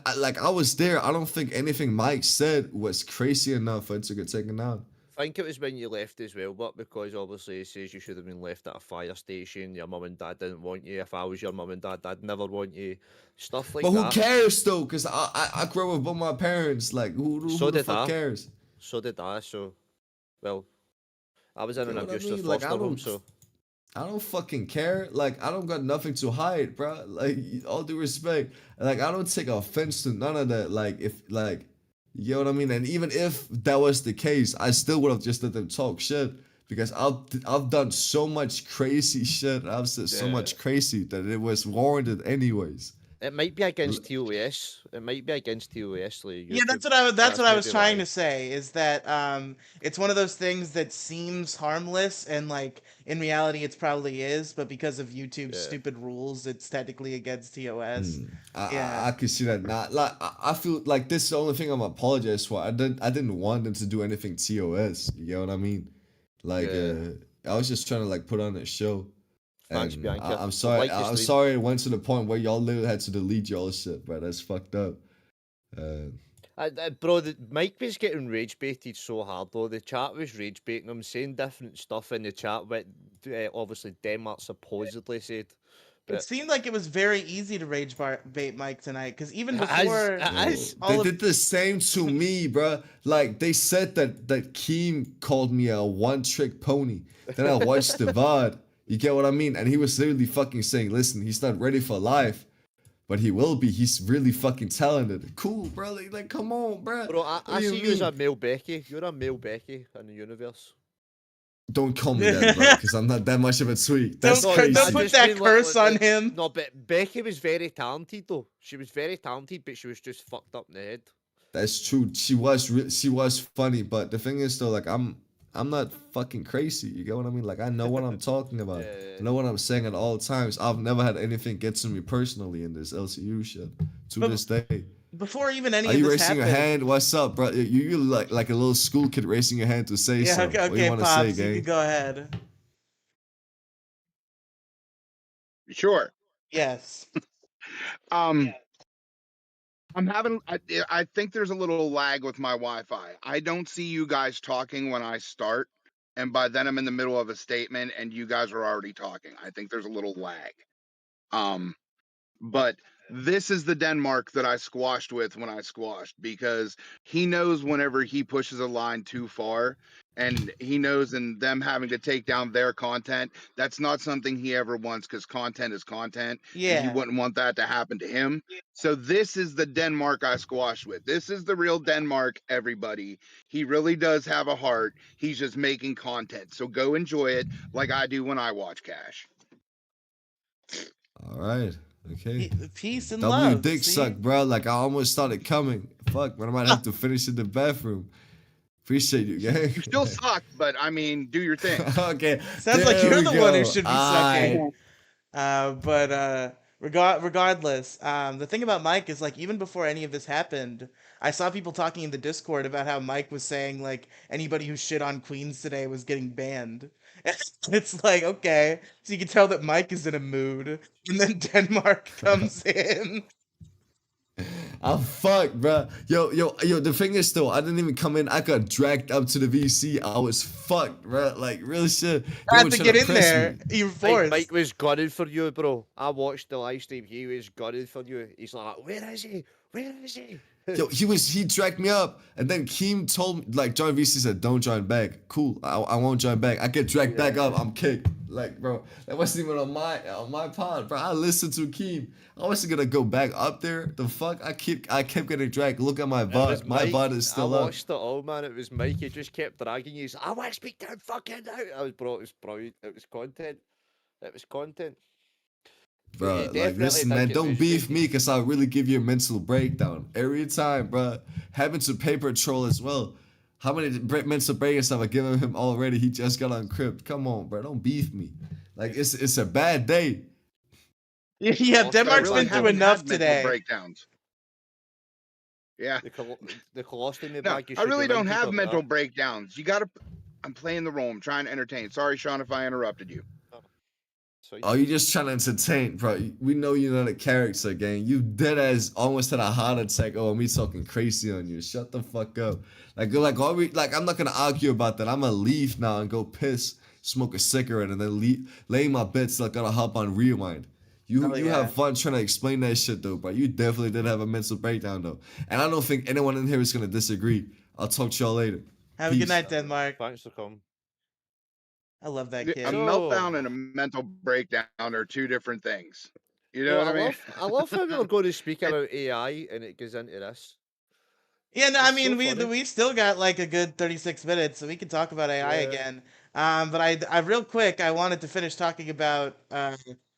was there. I don't think anything Mike said was crazy enough for it to get taken down. think it was when you left as well, but because obviously he says you should have been left at a fire station. Your mum and dad didn't want you. If I was your mum and dad, I'd never want you. Stuff like But who that. cares though? Cause I grew up with both my parents. Like who So the did fuck I. cares? So did I. So, well, I was in You an know what I abusive mean? Like foster home, so. I don't fucking care. Like I don't got nothing to hide, bro. Like all due respect, like I don't take offense to none of that. Like if like, you know what I mean. And even if that was the case, I still would have just let them talk shit because I've done so much crazy shit. I've said so much crazy that it was warranted anyways. It might be against TOS. It might be against TOS. Like Yeah, that's YouTube. what I was. That's what I was maybe trying why. to say. Is that it's one of those things that seems harmless, and like in reality, it probably is. But because of YouTube's Yeah. stupid rules, it's technically against TOS. I Yeah. could see that. Not like I feel like this is the only thing I'm apologize for. I didn't want them to do anything TOS. You know what I mean? Like Yeah. I was just trying to like put on a show. Thanks, And Bianca. I'm sorry. Like the I'm stream. sorry it went to the point where y'all literally had to delete y'all shit, bro. That's fucked up. Bro, Mike was getting rage baited so hard though. The chat was rage baiting him, saying different stuff in the chat. But obviously Denmark supposedly said. It But seemed like it was very easy to bait Mike tonight, because even As- before as- all They of- did the same to me, bro. Like they said that Keem called me a one-trick pony. Then I watched the VOD. You get what I mean? And he was literally fucking saying, "Listen, he's not ready for life, but he will be. He's really fucking talented." Cool, bro. Like come on, bro. bro, What I do see you as mean? a male Becky. You're a male Becky in the universe. Don't call me that, bro, because I'm not that much of a tweak. That's Don't crazy. don't put just that mean, curse on him. No, but Becky was very talented though. She was very talented, but she was just fucked up in the head. That's true. She was funny, but the thing is though, like I'm not fucking crazy. You get what I mean? Like I know what I'm talking about. Yeah. I know what I'm saying at all times. I've never had anything get to me personally in this LCU shit to But- this day. Before even any Are of you this raising happened. your hand? What's up, bro? You like a little school kid raising your hand to say Yeah, something. okay, What do you want to say, Pops, you gang? can go ahead. Sure. Yes. I'm having. I think there's a little lag with my Wi-Fi. I don't see you guys talking when I start, and by then I'm in the middle of a statement, and you guys are already talking. I think there's a little lag. But this is the Denmark that I squashed with when I squashed, because he knows whenever he pushes a line too far, and he knows in them having to take down their content, that's not something he ever wants, because content is content. And he Yeah. wouldn't want that to happen to him. So this is the Denmark I squashed with. This is the real Denmark, everybody. He really does have a heart. He's just making content. So go enjoy it like I do when I watch Cash. All right. Okay. Peace and W love. dick see? suck, bro. Like I almost started coming. Fuck, but I might have to finish in the bathroom. Appreciate you, gang. You still suck, but I mean, do your thing. Okay. Sounds like there you're we the one who go. should be Aight. sucking. But regardless, the thing about Mike is, like, even before any of this happened, I saw people talking in the Discord about how Mike was saying, like, anybody who shit on Queens today was getting banned. It's like, okay, so you can tell that Mike is in a mood, and then Denmark comes in. I'm fucked, bro. Yo. The thing is, though, I didn't even come in. I got dragged up to the VC. I was fucked, bro. Like real shit. They I had were to trying get in press there. me. You were forced. Mike was gutted for you, bro. I watched the live stream. He was gutted for you. He's like, where is he? Where is he? Yo, he dragged me up, and then Keem told me, like, join VC, said, don't join back. Cool, I won't join back. I get dragged back up, I'm kicked. Like, bro, that wasn't even on my pod, bro. I listened to Keem. I wasn't gonna go back up there. The fuck, I kept getting dragged. Look at my It was VOD. My Mike. VOD is still I up. watched it all, man. It was Mike. He just kept dragging you. He's like, I want to speak down fucking out. I was, bro, it was brilliant. It was content. It was content. Bro, you like, definitely listen, think man, it don't was beef fake. me, because I'll really give you a mental breakdown. Every time, bro. Happened to Paper Troll as well. How many mental breakdowns have I given him already? He just got on Crypt. Come on, bro. Don't beef me. Like, it's a bad day. Yeah, Also, Denmark's I really been through haven't enough had mental today. breakdowns. Yeah. The colostomy No, bag. You I should really remind don't have people of mental that. breakdowns. You gotta. I'm playing the role. I'm trying to entertain. Sorry, Sean, if I interrupted you. Sweet. Oh, you just trying to entertain, bro. We know you're not a character, gang. You dead ass almost had a heart attack. Oh, me talking crazy on you. Shut the fuck up. Like I'm not gonna argue about that. I'm gonna leave now and go piss, smoke a cigarette, and then lay in my bed till I gotta hop on rewind. You Hell you yeah. have fun trying to explain that shit though, bro. You definitely did have a mental breakdown though, and I don't think anyone in here is gonna disagree. I'll talk to y'all later. Have a good Peace. night, Denmark. Thanks for coming. I love that A kid. meltdown and a mental breakdown are two different things. You know Well, what I mean? I love how we were going to speak about AI and it goes into this. Yeah, no, I It's so mean funny. we still got like a good 36 minutes, so we can talk about AI Yeah. again. But I real quick, I wanted to finish talking about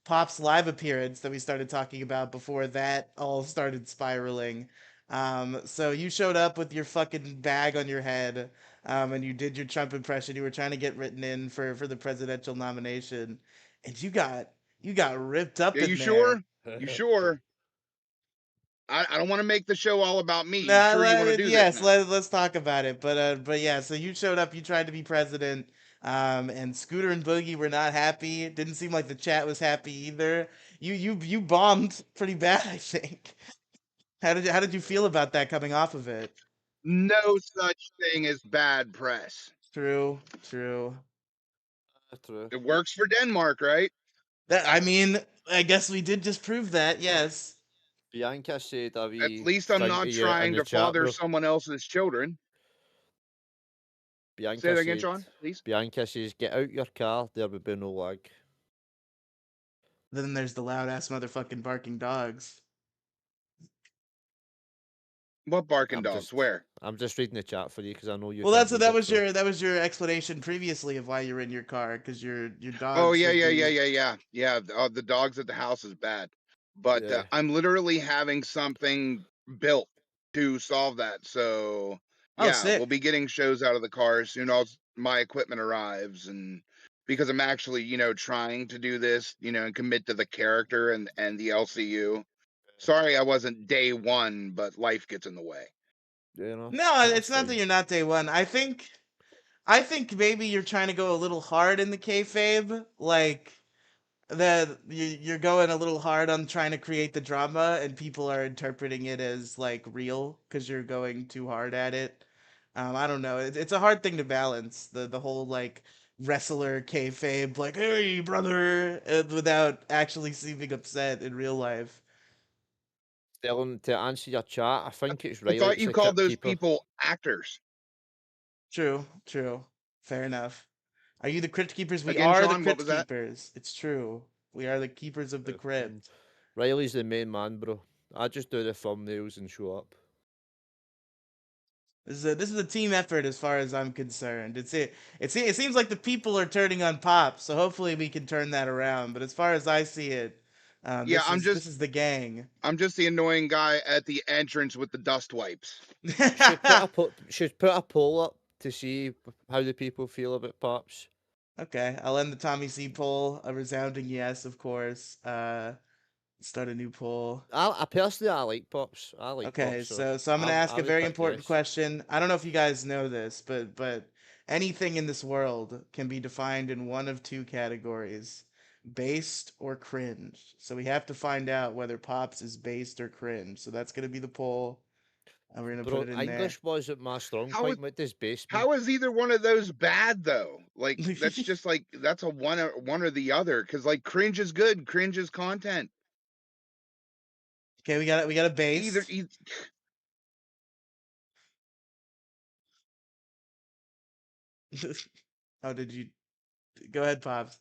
Pop's live appearance that we started talking about before that all started spiraling. So you showed up with your fucking bag on your head, and you did your Trump impression. You were trying to get written in for the presidential nomination, and you got ripped up Yeah, in you there. sure? You sure? I don't want to make the show all about me. You Nah, sure you want to do yes, this now? let's talk about it. But yeah, so you showed up, you tried to be president, and Scooter and Boogie were not happy. It didn't seem like the chat was happy either. You bombed pretty bad, I think. How did you feel about that coming off of it? No such thing as bad press. True, true. True. It works for Denmark, right? That I mean, I guess we did just prove that. Yes. Bianca said a At wee least I'm thing not to you in trying the to chat, father bro. someone else's children. Say Bianca that again, said, Sean, please. Bianca says, get out your car, there will be no lag. Then there's the loud ass motherfucking barking dogs. What barking I'm dogs? just- Where? I'm just reading the chat for you because I know you. Well, can't that read was it, so- that was your explanation previously of why you're in your car because your dog. Oh yeah. The dogs at the house is bad, but Yeah. I'm literally having something built to solve that. So Oh, yeah, sick. we'll be getting shows out of the car as soon as my equipment arrives, and because I'm actually trying to do this and commit to the character and the LCU. Sorry, I wasn't day one, but life gets in the way. You know, No, that's it's not that fine. you're not day one. I think maybe you're trying to go a little hard in the kayfabe, like that you're going a little hard on trying to create the drama, and people are interpreting it as like real because you're going too hard at it. I don't know. It's a hard thing to balance the whole like wrestler kayfabe, like hey brother, without actually seeming upset in real life. Dylan, to answer your chat, I think it's I Riley. thought you called those people actors. True, true. Fair enough. Are you the crypt keepers? We Again, are Sean, the what crypt was that? keepers. It's true. We are the keepers of the crypt. Riley's the main man, bro. I just do the thumbnails and show up. This is a team effort as far as I'm concerned. It seems like the people are turning on Pop, so hopefully we can turn that around. But as far as I see it, Yeah, this is the gang. I'm just the annoying guy at the entrance with the dust wipes. Should put a poll up to see how the people feel about Pops. Okay, I'll end the Tommy C poll. A resounding yes, of course. Start a new poll. I personally like Pops. I like Okay, Pops. so I'm gonna ask I a would very pick important yes. question. I don't know if you guys know this, but anything in this world can be defined in one of two categories: based or cringe. So we have to find out whether Pops is based or cringe. So that's gonna be the poll, and we're gonna Bro, put it in English wasn't my strong How point. is- What does base mean? How is either one of those bad though? Like that's just like that's a one or the other. Because like cringe is good, cringe is content. there. Okay, we got a base. Either Oh, did you? Go ahead, Pops.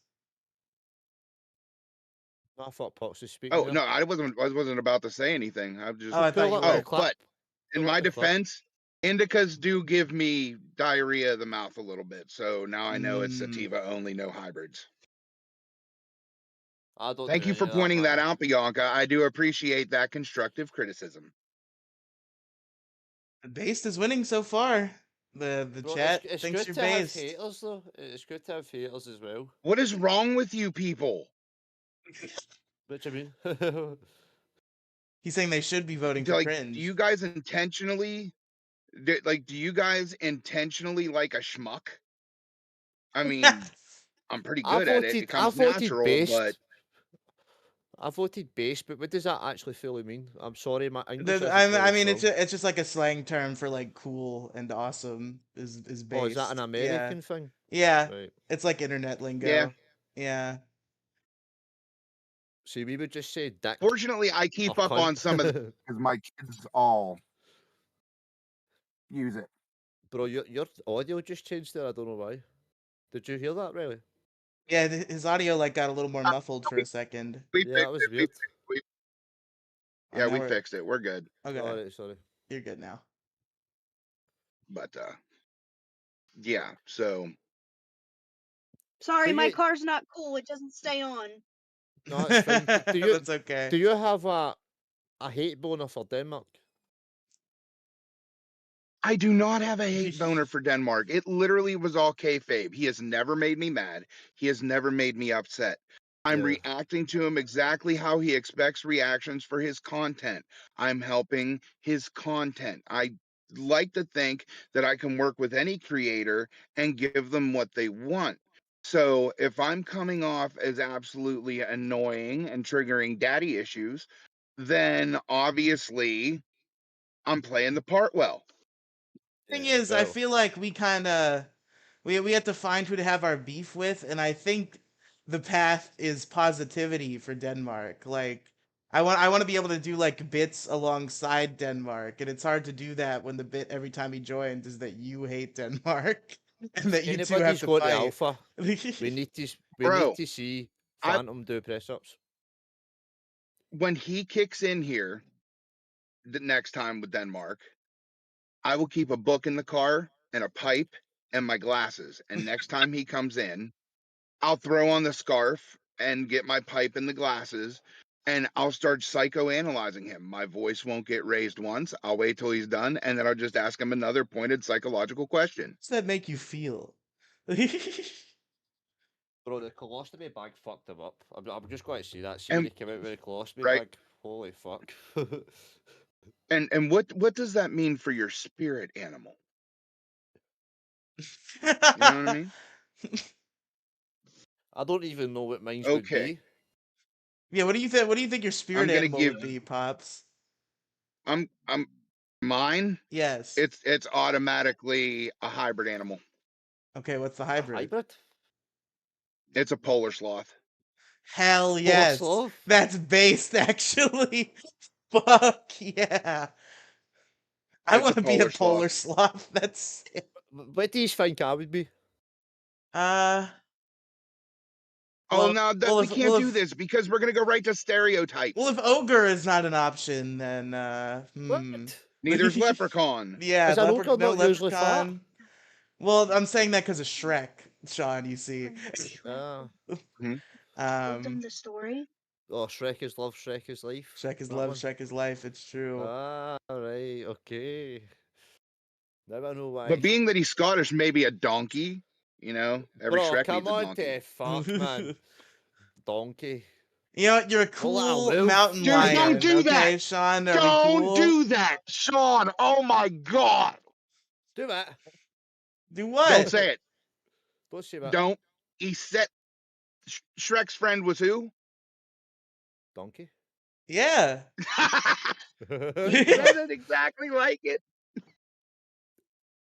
I thought Pops was speaking. Oh there. no, I wasn't about to say anything. I'm just Oh, I thought you Pull up were. the clip. but in Pull up my the clip. defense, indicas do give me diarrhea of the mouth a little bit. So now I know it's Mm. sativa only, no hybrids. I don't Thank do you for any of pointing that man. out, Bianca. I do appreciate that constructive criticism. Based is winning so far. The Bro, chat it's thinks good you're to have based. haters though. It's good to have haters as well. What is wrong with you people? What do you mean? He's saying they should be voting for Like, cringe. do you guys intentionally like a schmuck? I mean, I'm pretty I good at it. It I comes voted natural, based. but I voted base, but what does that actually fully mean? I'm sorry, my English isn't I very mean, strong. it's just like a slang term for like cool and awesome is Oh, is that an based. Yeah, American thing? yeah. Right. It's like internet yeah. lingo. Yeah. See, we would just say dick Fortunately, I or keep up on some of the. cunt. Because my kids all use it. Bro, your audio just changed there. I don't know why. Did you hear that, really? Yeah, his audio like got a little more muffled for a second. We Yeah, fixed that was it. weird. Oh, Yeah, now we we're fixed it. We're good. okay. Sorry. You're good now. But yeah. So Sorry, Do my you? car's not cool. It doesn't stay on. No, it's fine. That's okay. Do you have a hate boner for Denmark? I do not have a hate boner for Denmark. It literally was all kayfabe. He has never made me mad. He has never made me upset. I'm Yeah. reacting to him exactly how he expects reactions for his content. I'm helping his content. I like to think that I can work with any creator and give them what they want. So if I'm coming off as absolutely annoying and triggering daddy issues, then obviously I'm playing the part well. Thing Yeah, is, I well, feel like we kind of we have to find who to have our beef with, and I think the path is positivity for Denmark. Like I want to be able to do like bits alongside Denmark, and it's hard to do that when the bit every time he joins is that you hate Denmark and that you two have anybody's to got the fight. alpha. We need to Bro, see I Phantom do press ups. when he kicks in here the next time with Denmark, I will keep a book in the car and a pipe and my glasses. And next time he comes in, I'll throw on the scarf and get my pipe and the glasses and I'll start psychoanalyzing him. My voice won't get raised once. I'll wait till he's done and then I'll just ask him another pointed psychological question. How does that make you feel? Bro, the colostomy bag fucked him up. I'm just going to see that. See when And he came out with a colostomy right. bag. Holy fuck. And what does that mean for your spirit animal? You know what I mean? I don't even know what mine would Okay. be. Yeah, what do you think? What do you think your spirit I'm gonna animal give would be, Pops? I'm mine. Yes. It's automatically a hybrid animal. Okay, what's the A hybrid? hybrid? It's a polar sloth. Hell Polar yes. sloth? That's based actually. Fuck yeah. I It's want a to be a polar polar sloth. sloth. That's sick. What do you think I would be? Oh well, no, we can't do this because we're gonna go right to stereotypes. well, if ogre is not an option, then What? Neither's leprechaun. Yeah, Is an ogre no not usually fat? leprechaun. Well, I'm saying that because of Shrek, Sean. You see. Ah. Told them the story. Oh, Shrek is love, Shrek is life. Shrek is That love, one? Shrek is life. It's true. Ah, right, okay. Now I know why. But being that he's Scottish, maybe a donkey. You know, every Bro, Shrek come needs a on donkey. to fuck, man. Donkey. You know what? You're a Well, cool Will. mountain Dude, lion. don't do that. Okay, Sean. Are we Don't cool? do that, Sean. Oh my God. Do that. Do what? Don't say it. Don't say that. Don't. He said Shrek's friend was who? Donkey. Yeah. He said it exactly like it.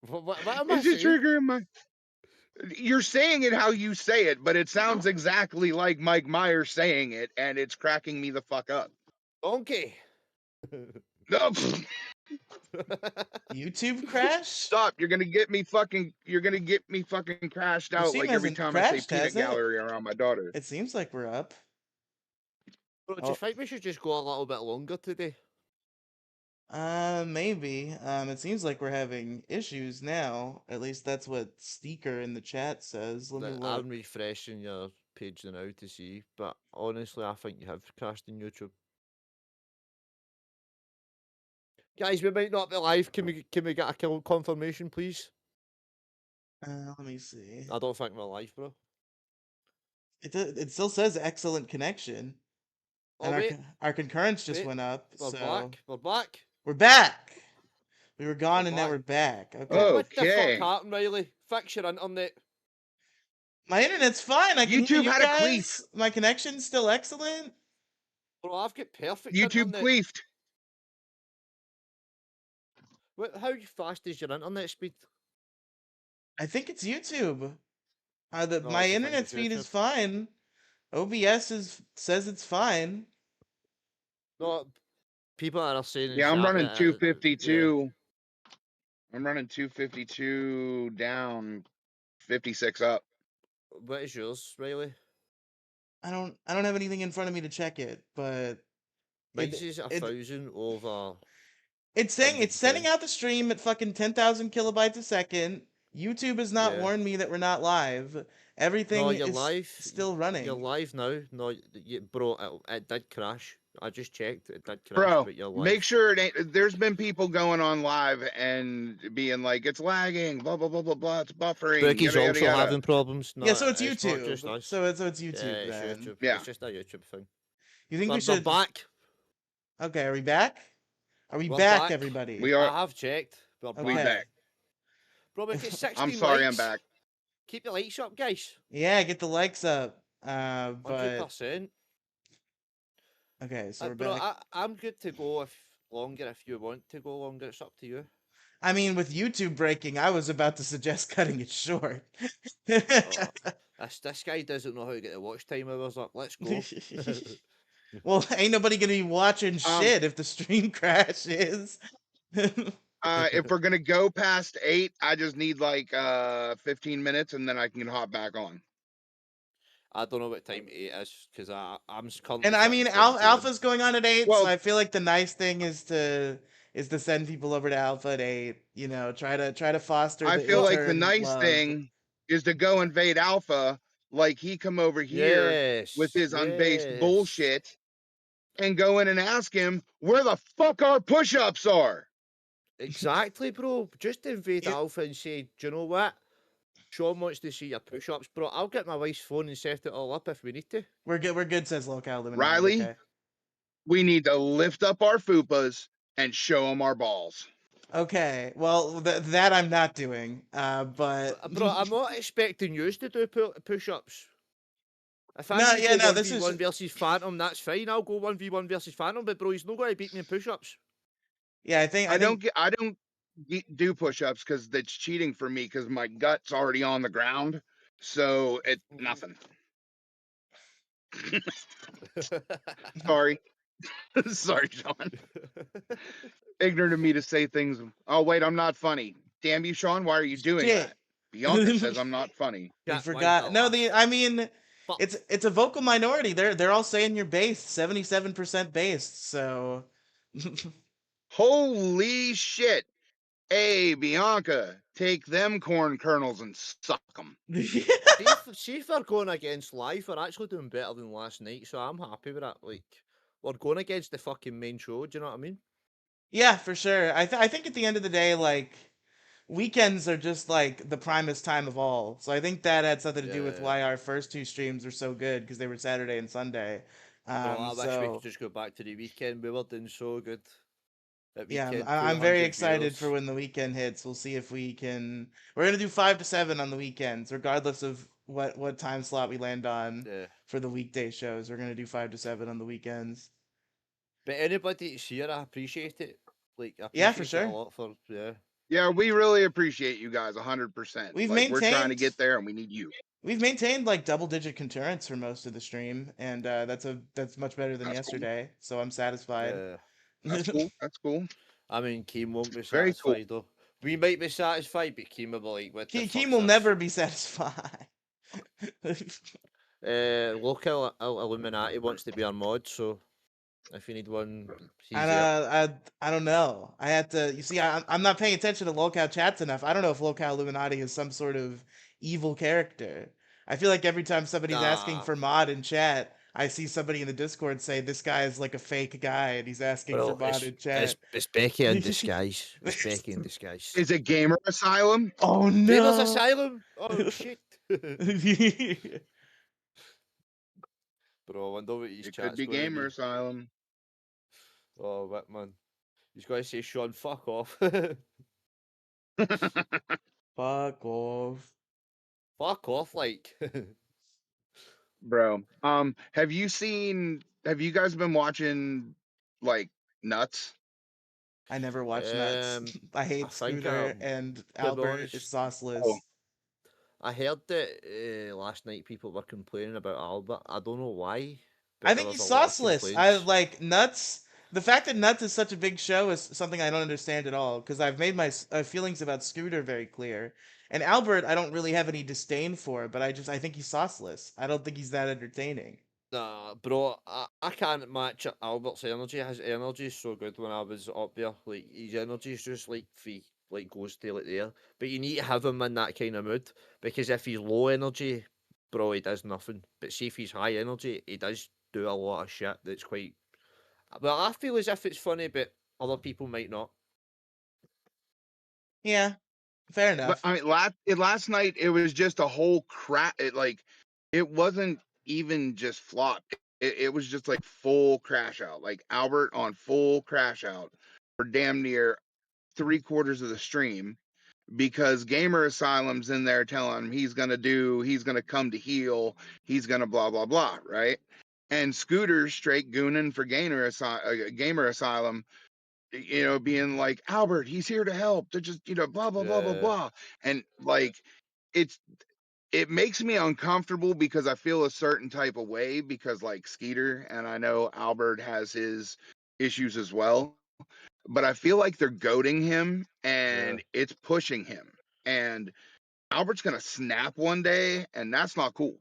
What am I It's just saying? triggering my. You're saying it how you say it, but it sounds exactly like Mike Myers saying it, and it's cracking me the fuck up. Donkey. No, YouTube crash? stop! You're gonna get me fucking crashed Your out stream like every hasn't time I say crashed, peanut has it? gallery around my daughter. It seems like we're up. Bro, do Oh. you think we should just go a little bit longer today? Maybe. It seems like we're having issues now. At least that's what Steaker in the chat says. Let me Like, look. I'm refreshing your page now to see, but honestly, I think you have crashed in YouTube. Guys, we might not be live. Can we get a kill confirmation, please? Let me see. I don't think we're live, bro. It still says excellent connection. Oh, And wait. our concurrence just Wait. went up. We're So back. We're back. we're back. We were gone We're and now back. we're back. Okay. Oh. What the fuck Okay. happened, Riley? Fix your internet. My internet's fine. I can hear YouTube you had a guys. My connection's still excellent. Bro, I've got perfect YouTube internet. queefed. How fast is your internet speed? I think it's YouTube. No, My I don't think internet it's speed is YouTube. fine. OBS says it's fine. No, people are saying in Yeah, I'm chat running that, 252. I'm running 252 down, 56 up. What is yours, Riley? I don't have anything in front of me to check it, but Mine's is 1,000 over. it's saying it's sending 110. out the stream at fucking 10,000 kilobytes a second. YouTube has not Yeah. warned me that we're not live. Everything No, you're is live. still running. You're live now. No, bro, it did crash. I just checked. It did crash, Bro, but you're live. make sure it ain't. There's been people going on live and being like, it's lagging, blah, blah, blah, blah, blah, it's buffering. Bookie's Yada, yada, also yada. having problems. No, Yeah, so it's not YouTube. just us. So it's Yeah, YouTube it's then. YouTube. Yeah. It's just a YouTube thing. You think We're we should back. Okay, are we back? Are we We're back, back. everybody? We are. I have checked. We're Okay. We back. Bro, we get 16 I'm sorry, likes. I'm back. Keep your likes up, guys. Yeah, get the likes up. But 100%. okay, so we're Bro, back. I'm good to go if you want to go longer. It's up to you. I mean, with YouTube breaking, I was about to suggest cutting it short. This guy doesn't know how to get the watch time hours up. Let's go. Well, ain't nobody gonna be watching shit if the stream crashes. If we're gonna go past 8, I just need like 15 minutes and then I can hop back on. I don't know what time 8 is because I'm currently. And I mean, Alpha's going on at 8, Well- so I feel like the nice thing is to send people over to Alpha at 8. You know, try to foster. I the feel like the intern nice love. thing is to go invade Alpha, like he come over here Yes, with his unbased yes. bullshit, and go in and ask him where the fuck our push-ups are. Exactly, bro. Just invade Yeah. Alpha and say, do you know what? Sean wants to see your push-ups, bro. I'll get my wife's phone and set it all up if we need to. We're good, says Local Illuminati. Riley? Okay. We need to lift up our fupas and show them our balls. Okay, well, that I'm not doing, but... Bro, I'm not expecting you to do push-ups. If I No, need yeah, to go no, this is- 1v1 versus Phantom, that's fine. I'll go 1v1 versus Phantom, but bro, he's not going to beat me in push-ups. Yeah, I think... I don't do push-ups because that's cheating for me because my gut's already on the ground. So it nothing. Sorry. Sorry, Sean. Ignorant of me to say things. Oh wait, I'm not funny. Damn you, Sean. Why are you doing Shit. that? Bianca says I'm not funny. We Yeah, forgot. why No, not? I mean, Fuck. it's a vocal minority. They're all saying you're based, 77% based. So, Holy shit. Hey, Bianca, take them corn kernels and suck them. See if we're going against live, we're actually doing better than last night, so I'm happy with that. Like, we're going against the fucking main show, do you know what I mean? yeah, for sure. I think at the end of the day, like, weekends are just like the primest time of all. So I think that had something to do with Yeah. why our first two streams were so good because they were Saturday and Sunday. Bro, I wish we So could just go back to the weekend. We were doing so good. At yeah, weekend, I'm very 200 excited for viewers. when the weekend hits. We'll see if we can. We're gonna do 5 to 7 on the weekends, regardless of what time slot we land on Yeah. for the weekday shows. We're gonna do 5 to 7 on the weekends. But anybody that's here, I appreciate it. Like, I Yeah, for appreciate it sure. a lot for, yeah. Yeah, we really appreciate you guys 100%. We've Like, we're trying to maintained- get there and we need you. We've maintained like double-digit concurrence for most of the stream, and that's much better than That's cool. yesterday. So I'm satisfied. Yeah. That's cool. That's cool. I mean, Keem won't be Very cool. satisfied though. We might be satisfied, but Keem will be like, what the Keem fuck's will this? never be satisfied. Local Illuminati wants to be our mod, so if you need one, he's And there. I don't know. I had to. You see, I'm not paying attention to Local chats enough. I don't know if Local Illuminati is some sort of evil character. I feel like every time somebody's asking Nah. for mod in chat, I see somebody in the Discord say this guy is like a fake guy and he's asking for Well, mod in chat. it's Becky in disguise. It's Becky in disguise. Is it Gamer Asylum? Oh Gamers no! Asylum? Oh shit. Bro, I wonder what his It chat's could be going to Gamer Asylum. Oh, what man? He's got to say, Sean, fuck off. Fuck off. Fuck off, like. bro. Have you seen? Have you guys been watching like Nuts? I never watched Nuts. um, I I hate think Scooter, and to be Albert is honest, Oh, sauceless. I heard that last night people were complaining about Albert. I don't know why, I but there think was he's a lot of sauceless. I complaints. like Nuts. The fact that Nuts is such a big show is something I don't understand at all. Because I've made my feelings about Scooter very clear, and Albert I don't really have any disdain for, but I think he's sauceless. I don't think he's that entertaining. Nah, bro, I can't match Albert's energy. His energy is so good when I was up there. Like his energy is just like free, like goes to like there. But you need to have him in that kind of mood because if he's low energy, bro, he does nothing. But see if he's high energy, he does do a lot of shit that's quite. Well, I feel as if it's funny, but other people might not. Yeah, fair but enough. I mean, last night it was just a whole crap. It like it wasn't even just flop. It was just like full crash out. Like Albert on full crash out for damn near 3/4 of the stream because Gamer Asylum's in there telling him he's gonna come to heal, he's gonna blah blah blah, right? And Scooter's straight gooning for Gamer Asylum, being like, Albert, he's here to help. They're just, blah blah blah blah Yeah, blah, and like, it's it makes me uncomfortable because I feel a certain type of way because like Skeeter and I know Albert has his issues as well, but I feel like they're goading him yeah, and it's pushing him. And Albert's gonna snap one day, and that's not cool.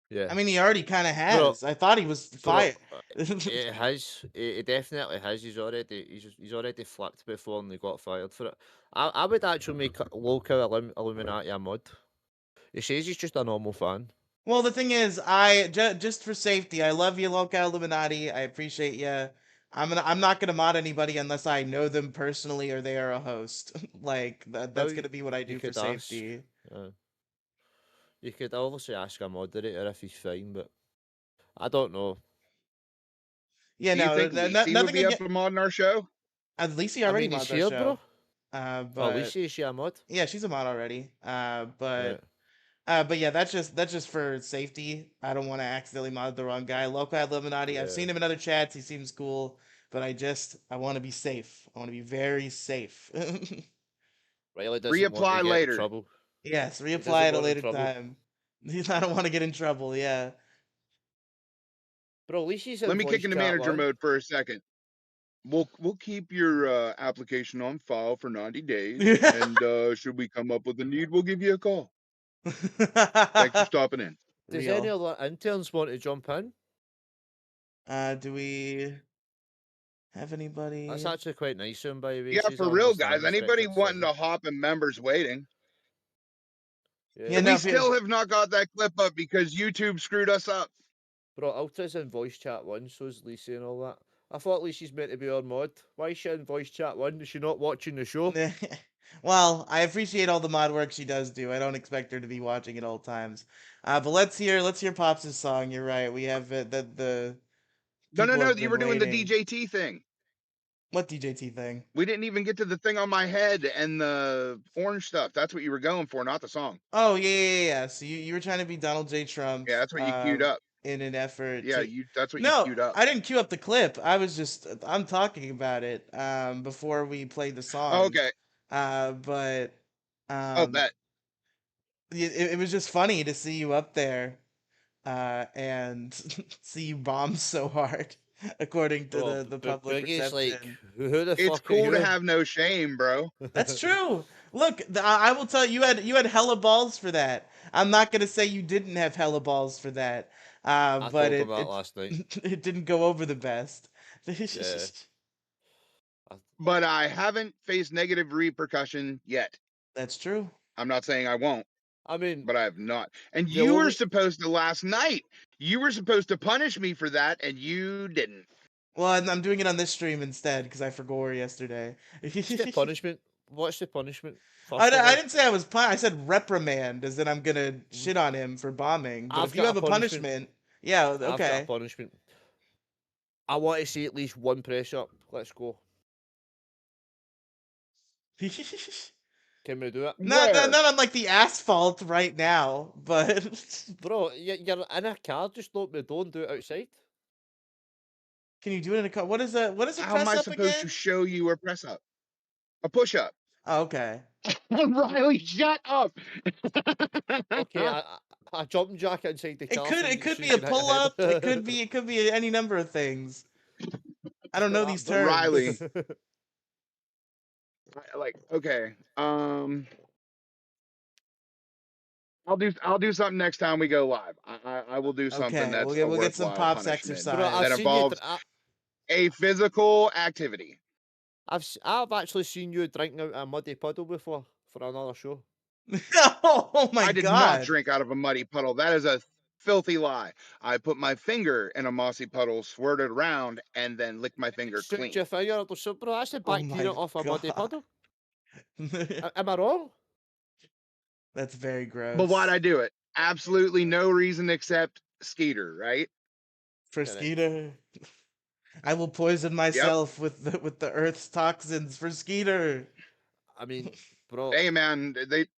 yeah. I mean, he already kind of Bro, has. I thought he was bro, fired. it has. It definitely has. He's already flipped before and they got fired for it. I would actually make local Illuminati a mod. He says he's just a normal fan. Well, the thing is, just for safety, I love you, Local Illuminati. I appreciate you. I'm not gonna mod anybody unless I know them personally or they are a host. Like Well, that's gonna be what I you do for could ask. safety. Uh, you could obviously ask a moderator if he's fine, but I don't know. Yeah, Do you no, think Lisi would nothing be up again. for modding our show? At least he I already mean, he's mod that here, show. bro. Oh, at least But he's a mod. yeah, she's a mod already. Right. But yeah, that's just for safety. I don't want to accidentally mod the wrong guy. Local Illuminati. I've Yeah. seen him in other chats. He seems cool, but I want to be safe. I want to be very safe. Riley doesn't want to Reapply get in later. trouble. Yes, He reapply doesn't at a want in later trouble. time. I don't want to get in trouble. Yeah. Bro, at least he's in Let me voice kick into chat manager one. mode for a second. We'll keep your application on file for 90 days, and should we come up with a need, we'll give you a call. Thanks for stopping in. Does any Real. other interns want to jump in? Do we have That's anybody? actually quite nice of him, by the way. He Yeah, says, for I real, understand guys. Anybody respected wanting decision. to hop in members waiting. Yeah, Yeah. no. We still have not got that clip up because YouTube screwed us up. Bro, Ultra's in voice chat one, so's Lisa and all that. I thought Lisa's meant to be our mod. Why is she in voice chat one? Is she not watching the show? Well, I appreciate all the mod work she does do. I don't expect her to be watching at all times. But let's hear Pops' song. You're right. We have the No, people no, have you been were doing the waiting. DJT thing. What DJT thing? We didn't even get to the thing on my head and the orange stuff. That's what you were going for, not the song. Oh yeah. So you were trying to be Donald J. Trump, Yeah, that's what you queued up. in an effort Yeah, to. that's what you No, queued up. I didn't cue up the clip. I'm talking about it before we played the Oh, song. okay. But Oh, um bet. it was just funny to see you up there and see you bomb so hard according to Bro, the public Boogie's like, perception. who the It's fuck are cool to you? have no shame, bro. That's true. Look, I will tell you, you had hella balls for that. I'm not gonna say you didn't have hella balls for that, I but told him that last night. it didn't go over the best. Yeah. But I haven't faced negative repercussion yet. That's true. I'm not saying I won't, I mean, but I have not. And The you were only- supposed to last night. You were supposed to punish me for that, and you didn't. Well, I'm doing it on this stream instead because I forgot yesterday. what's the punishment? What's the punishment? First I of all, didn't say I was I said reprimand, as in I'm gonna shit on him for bombing. But I've if you got have a a punishment. punishment, yeah, I've got a okay. punishment. I want to see at least one press up. Let's go. Can we do it? Where? Not on like the asphalt right now, but Bro, you're in a car, just open the door and do it outside. can you do it in a car? What is a How am press I up supposed to again? show you a press up? A push up. Oh, okay. Riley, shut up. Okay, a jumping jack inside the car. It could so be you a can hit your pull head. up. It could be any number of things. I don't know these But terms. Riley. Like, okay. I'll do something next time we go live. I will do something Okay, that's we'll get some worthwhile pops punishment Bro, exercise. I've that seen you. involves a physical activity. I've actually seen you drinking out a muddy puddle before for another show. Oh my I did not god. drink out of a muddy puddle. That is a filthy lie. I put my finger in a mossy puddle, swirled it around, and then licked my finger Shoot clean. your finger, so bro, that's the Oh bacteria my off a muddy God. puddle. Am I wrong? That's very gross. But why'd I do it? Absolutely no reason except Skeeter, right? For Correct. Skeeter. I will poison myself with the earth's toxins for Skeeter. I mean, bro. Hey man,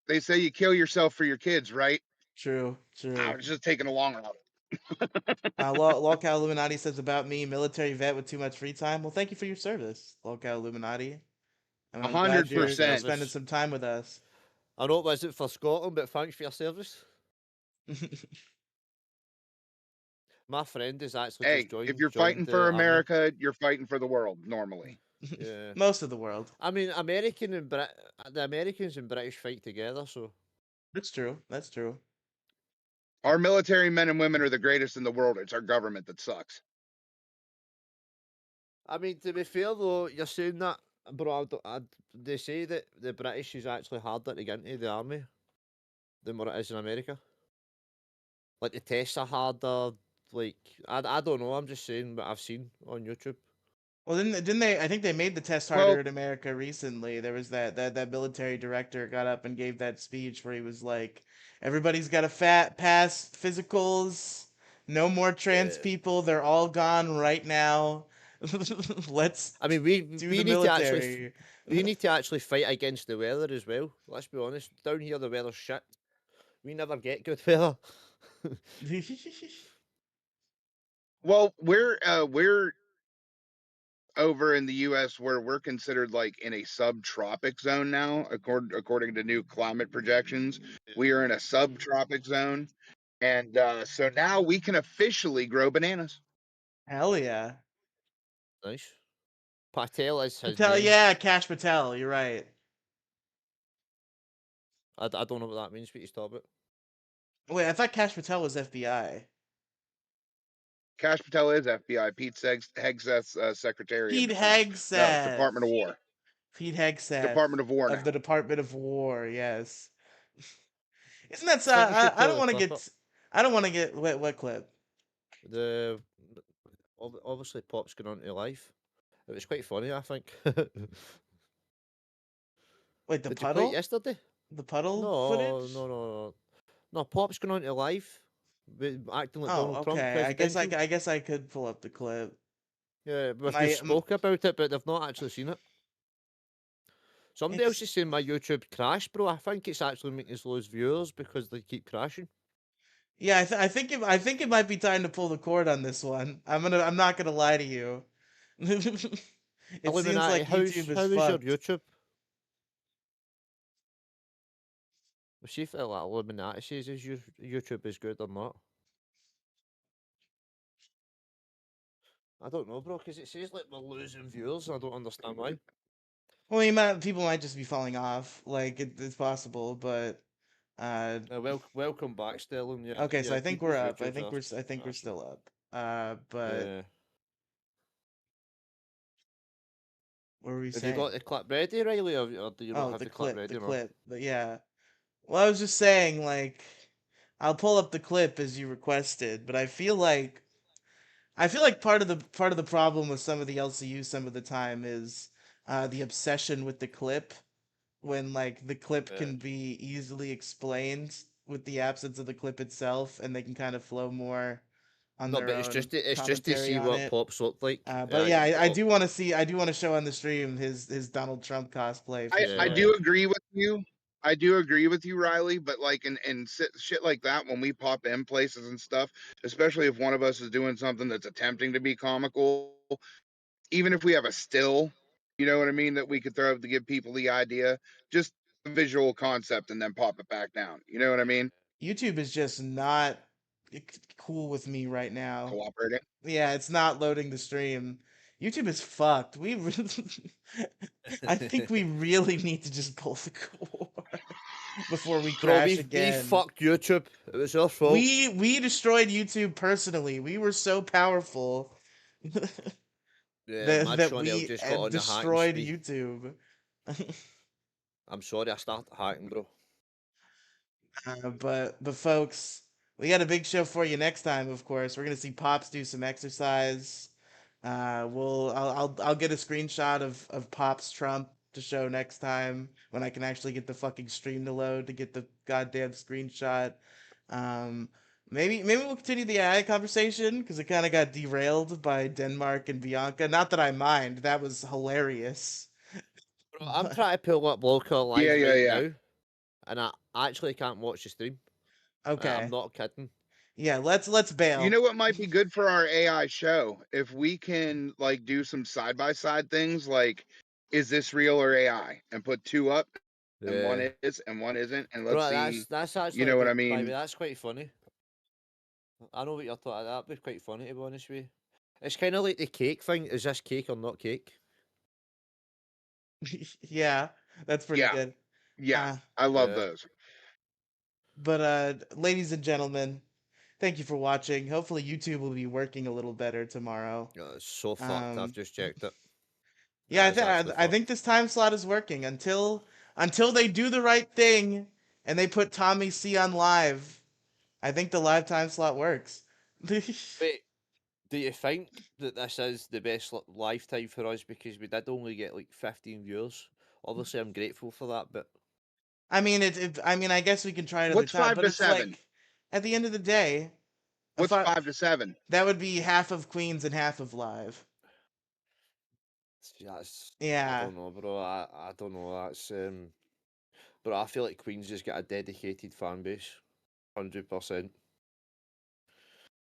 they say you kill yourself for your kids, right? True. I was just taking a long route. Lolcow Illuminati says about me, military vet with too much free time. Well, thank you for your service, Lolcow Illuminati. And I'm glad you're 100%. spending some time with us. I know it wasn't for Scotland, but thanks for your service. My friend is actually Hey, just joined. if you're joined fighting the for army. America, you're fighting for the world normally. Yeah. Most of the world. I mean, the Americans and British fight together, so That's true. That's true. Our military men and women are the greatest in the world. It's our government that sucks. I mean, to be fair though, you're saying that, bro. They say that the British is actually harder to get into the army than what it is in America. Like the tests are harder. Like I don't know. I'm just saying what I've seen on YouTube. Well, didn't they? I think they made the test harder Well- in America recently. There was that military director got up and gave that speech where he was like, "Everybody's got to pass physicals. No more trans Yeah. people. They're all gone right now. Let's I mean, we do we the need to actually military." we need to actually fight against the weather as well. Let's be honest. Down here, the weather's shit. We never get good weather. Well, we're over in the U.S. where we're considered like in a subtropic zone now, according to new climate projections. We are in a subtropic zone, and so now we can officially grow bananas. Hell yeah. Nice. Patel is his Patel, name. yeah, Cash Patel. You're right. I don't know what that means. What he's talking about. Wait, I thought Cash Patel was FBI. Cash Patel is FBI. Pete Hegseth's secretary. Pete of Hegseth. Department of War. Pete Hegseth. Department of War. Of now. the Department of War, yes. Isn't that so? think we should I don't pull want the to clip get. up. I don't want to get what clip. The obviously Pop's going on to life. It was quite funny, I think. Wait, the Did you play puddle? it yesterday? The puddle No, footage? no. Pop's going on to life, acting like Donald Oh, Trump. okay. presidential. I guess I could pull up the clip. Yeah, but My- they spoke about it, but they've not actually seen it. Somebody else is saying my YouTube crashed, bro. I think it's actually making us lose viewers because they keep crashing. Yeah, I think it might be time to pull the cord on this one. I'm not gonna lie to you. It seems Illuminati, like how YouTube is is fucked. your YouTube? We'll see if like, Illuminati says his YouTube is good or not. I don't know, bro, because it says like we're losing viewers. I don't understand why. Well, people might just be falling off. Like it's possible, but Welcome back, Stellan. Yeah. okay. So yeah, I think people's we're up. I YouTubes think are we're crashing. still up. But Yeah. what were we Have saying? you got the clip ready, Riley, or do you not Oh, have the the clip clip, ready? the man? clip. But yeah. Well, I was just saying, like, I'll pull up the clip as you requested, but I feel like part of the problem with some of the LCU some of the time is the obsession with the clip, when like the clip Yeah. can be easily explained with the absence of the clip itself, and they can kind of flow more on No, their but it's own just to commentary see on what it. Pops look like. But yeah, I do want to see. I do want to show on the stream his Donald Trump cosplay. For I sure. do agree with you. I do agree with you, Riley, but like in shit like that, when we pop in places and stuff, especially if one of us is doing something that's attempting to be comical, even if we have a still, you know what I mean, that we could throw up to give people the idea, just the visual concept and then pop it back down. You know what I mean? YouTube is just not cool with me right now. Cooperating. Yeah, it's not loading the stream. YouTube is fucked. I think we really need to just pull the cord before we Bro, crash we again. fucked YouTube. It was our fault. We destroyed YouTube personally. We were so powerful Yeah, Mad that Shawnell we just got on the hacking destroyed spree. YouTube. I'm sorry, I started hacking, bro. But folks, we got a big show for you next time. Of course, we're gonna see Pops do some exercise. I'll get a screenshot of Pops Trump to show next time when I can actually get the fucking stream to load to get the goddamn screenshot. Um, maybe we'll continue the AI conversation because it kind of got derailed by Denmark and Bianca. Not that I mind, that was hilarious. Bro, I'm But- trying to pull up Local Live Yeah, yeah, right yeah. now, and I actually can't watch the stream. Okay, I'm not kidding. yeah, let's bail. You know what might be good for our AI show? If we can like do some side by side things like, is this real or AI? And put two up and one Yeah. is and one isn't. And let's Bro, see. that's actually know what I by the way, mean? that's quite funny. I know what you're talking about. That'd be quite funny, to be honest with you. It's kind of like the cake thing. Is this cake or not cake? Yeah, that's pretty Yeah. good. Yeah, Uh, I love Yeah. those. but ladies and gentlemen, thank you for watching. Hopefully YouTube will be working a little better tomorrow. It's so fucked. Um, I've just checked it. Yeah, It is actually I think this time slot is working until they do the right thing and they put Tommy C on live. I think the live time slot works. Wait, do you think that this is the best lifetime for us because we did only get like 15 viewers? Obviously, I'm grateful for that, but I mean, I mean, I guess we can try another What's time, 5 but to it's 7? like at the end of the day, What's I- 5 to 7? that would be half of Queens and half of live. that's Yeah. I don't know, bro. I don't know. That's but I feel like Queens has got a dedicated fan base, 100%.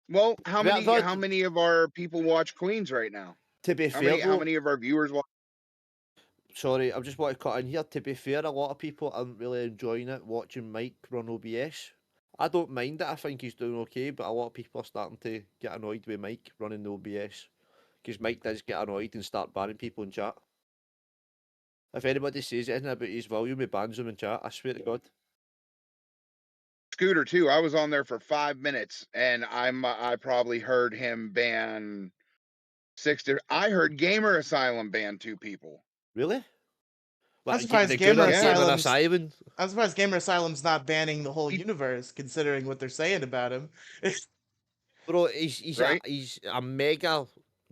Well, how Yeah, many that- how many of our people watch Queens right now? To be How fair, many how though, many of our viewers watch? sorry, I just want to cut in here. To be fair, a lot of people aren't really enjoying it watching Mike run OBS. I don't mind it. I think he's doing okay, but a lot of people are starting to get annoyed with Mike running the OBS because Mike does get annoyed and start banning people in chat. If anybody says anything about his volume, he bans them in chat. I swear to God. Scooter too. I was on there for 5 minutes and I probably heard him ban 6 I heard Gamer Asylum ban 2 people. Really? I'm surprised Gamer Asylum. I'm surprised Gamer Asylum's not banning the whole universe, considering what they're saying about him. Bro, he's Right? he's a mega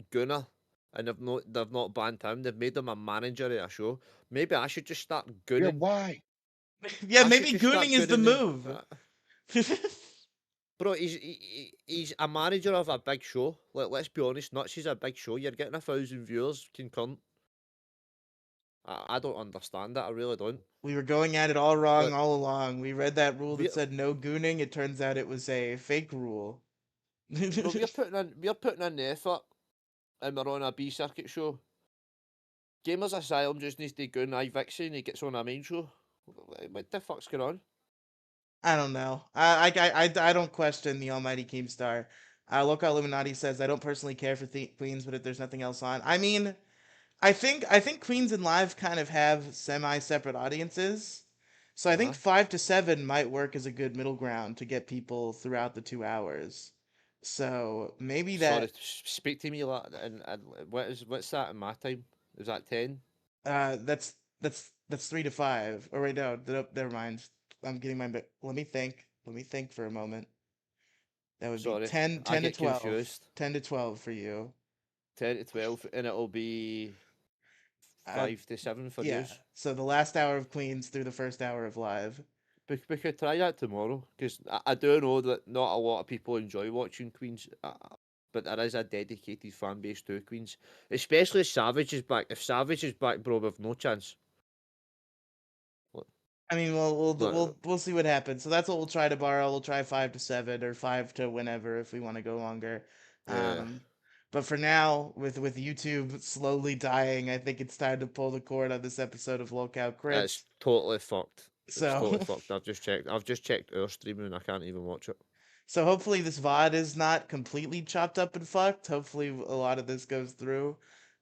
gunner, and they've not banned him. They've made him a manager at a show. Maybe I should just start Yeah, gunning. why? Yeah, I should maybe just start gooning is the gunning move. Bro, he's a manager of a big show. Let's be honest, Nuts is a big show. You're getting 1,000 viewers, can cunt. I don't understand that. I really don't. We were going at it all wrong But- all along. We read that rule that We- said no gooning. It turns out it was a fake rule. Bro, we're putting in the effort, and we're on a B circuit show. Gamers Asylum just needs to goon iVixie and he gets on a main show. What the fuck's going on? I don't know. I don't question the almighty Keemstar. Local Illuminati says I don't personally care for Queens, but if there's nothing else on, I mean, I think Queens and Live kind of have semi-separate audiences, so I think 5 to 7 might work as a good middle ground to get people throughout the 2 hours. So maybe that Sorry, speak to me like, and what's that in my time? Is that 10? that's 3 to 5. Or wait, no, never mind. I'm getting my let me think for a moment. That would Sorry, be 10 I to get 12. confused. 10 to 12 for you. 10 to 12, and it'll be 5 to 7 for Yeah. you. So the last hour of Queens through the first hour of Live. We could try that tomorrow, because I do know that not a lot of people enjoy watching Queens, but there is a dedicated fan base to Queens, especially if Savage is back. If Savage is back, bro, we've no chance. I mean, we'll see what happens. So that's what we'll try to borrow. We'll try 5 to 7 or 5 to whenever if we want to go longer. Yeah. But for now, with YouTube slowly dying, I think it's time to pull the cord on this episode of Lolcow Crypt. It's totally fucked. It's So- totally fucked. I've just checked our streaming and I can't even watch it. So hopefully this VOD is not completely chopped up and fucked. Hopefully a lot of this goes through.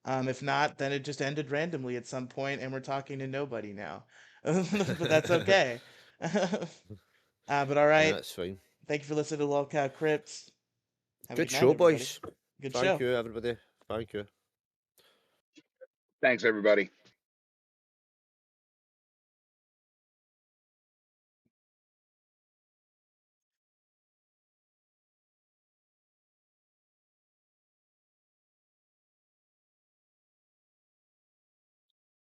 If not, then it just ended randomly at some point, and we're talking to nobody now. But that's okay. But all Yeah, right. that's fine. Thank you for listening to Lolcow Crypt. Have a Good night, show, everybody. boys. Good Thank show. you, everybody. Thank you. Thanks, everybody.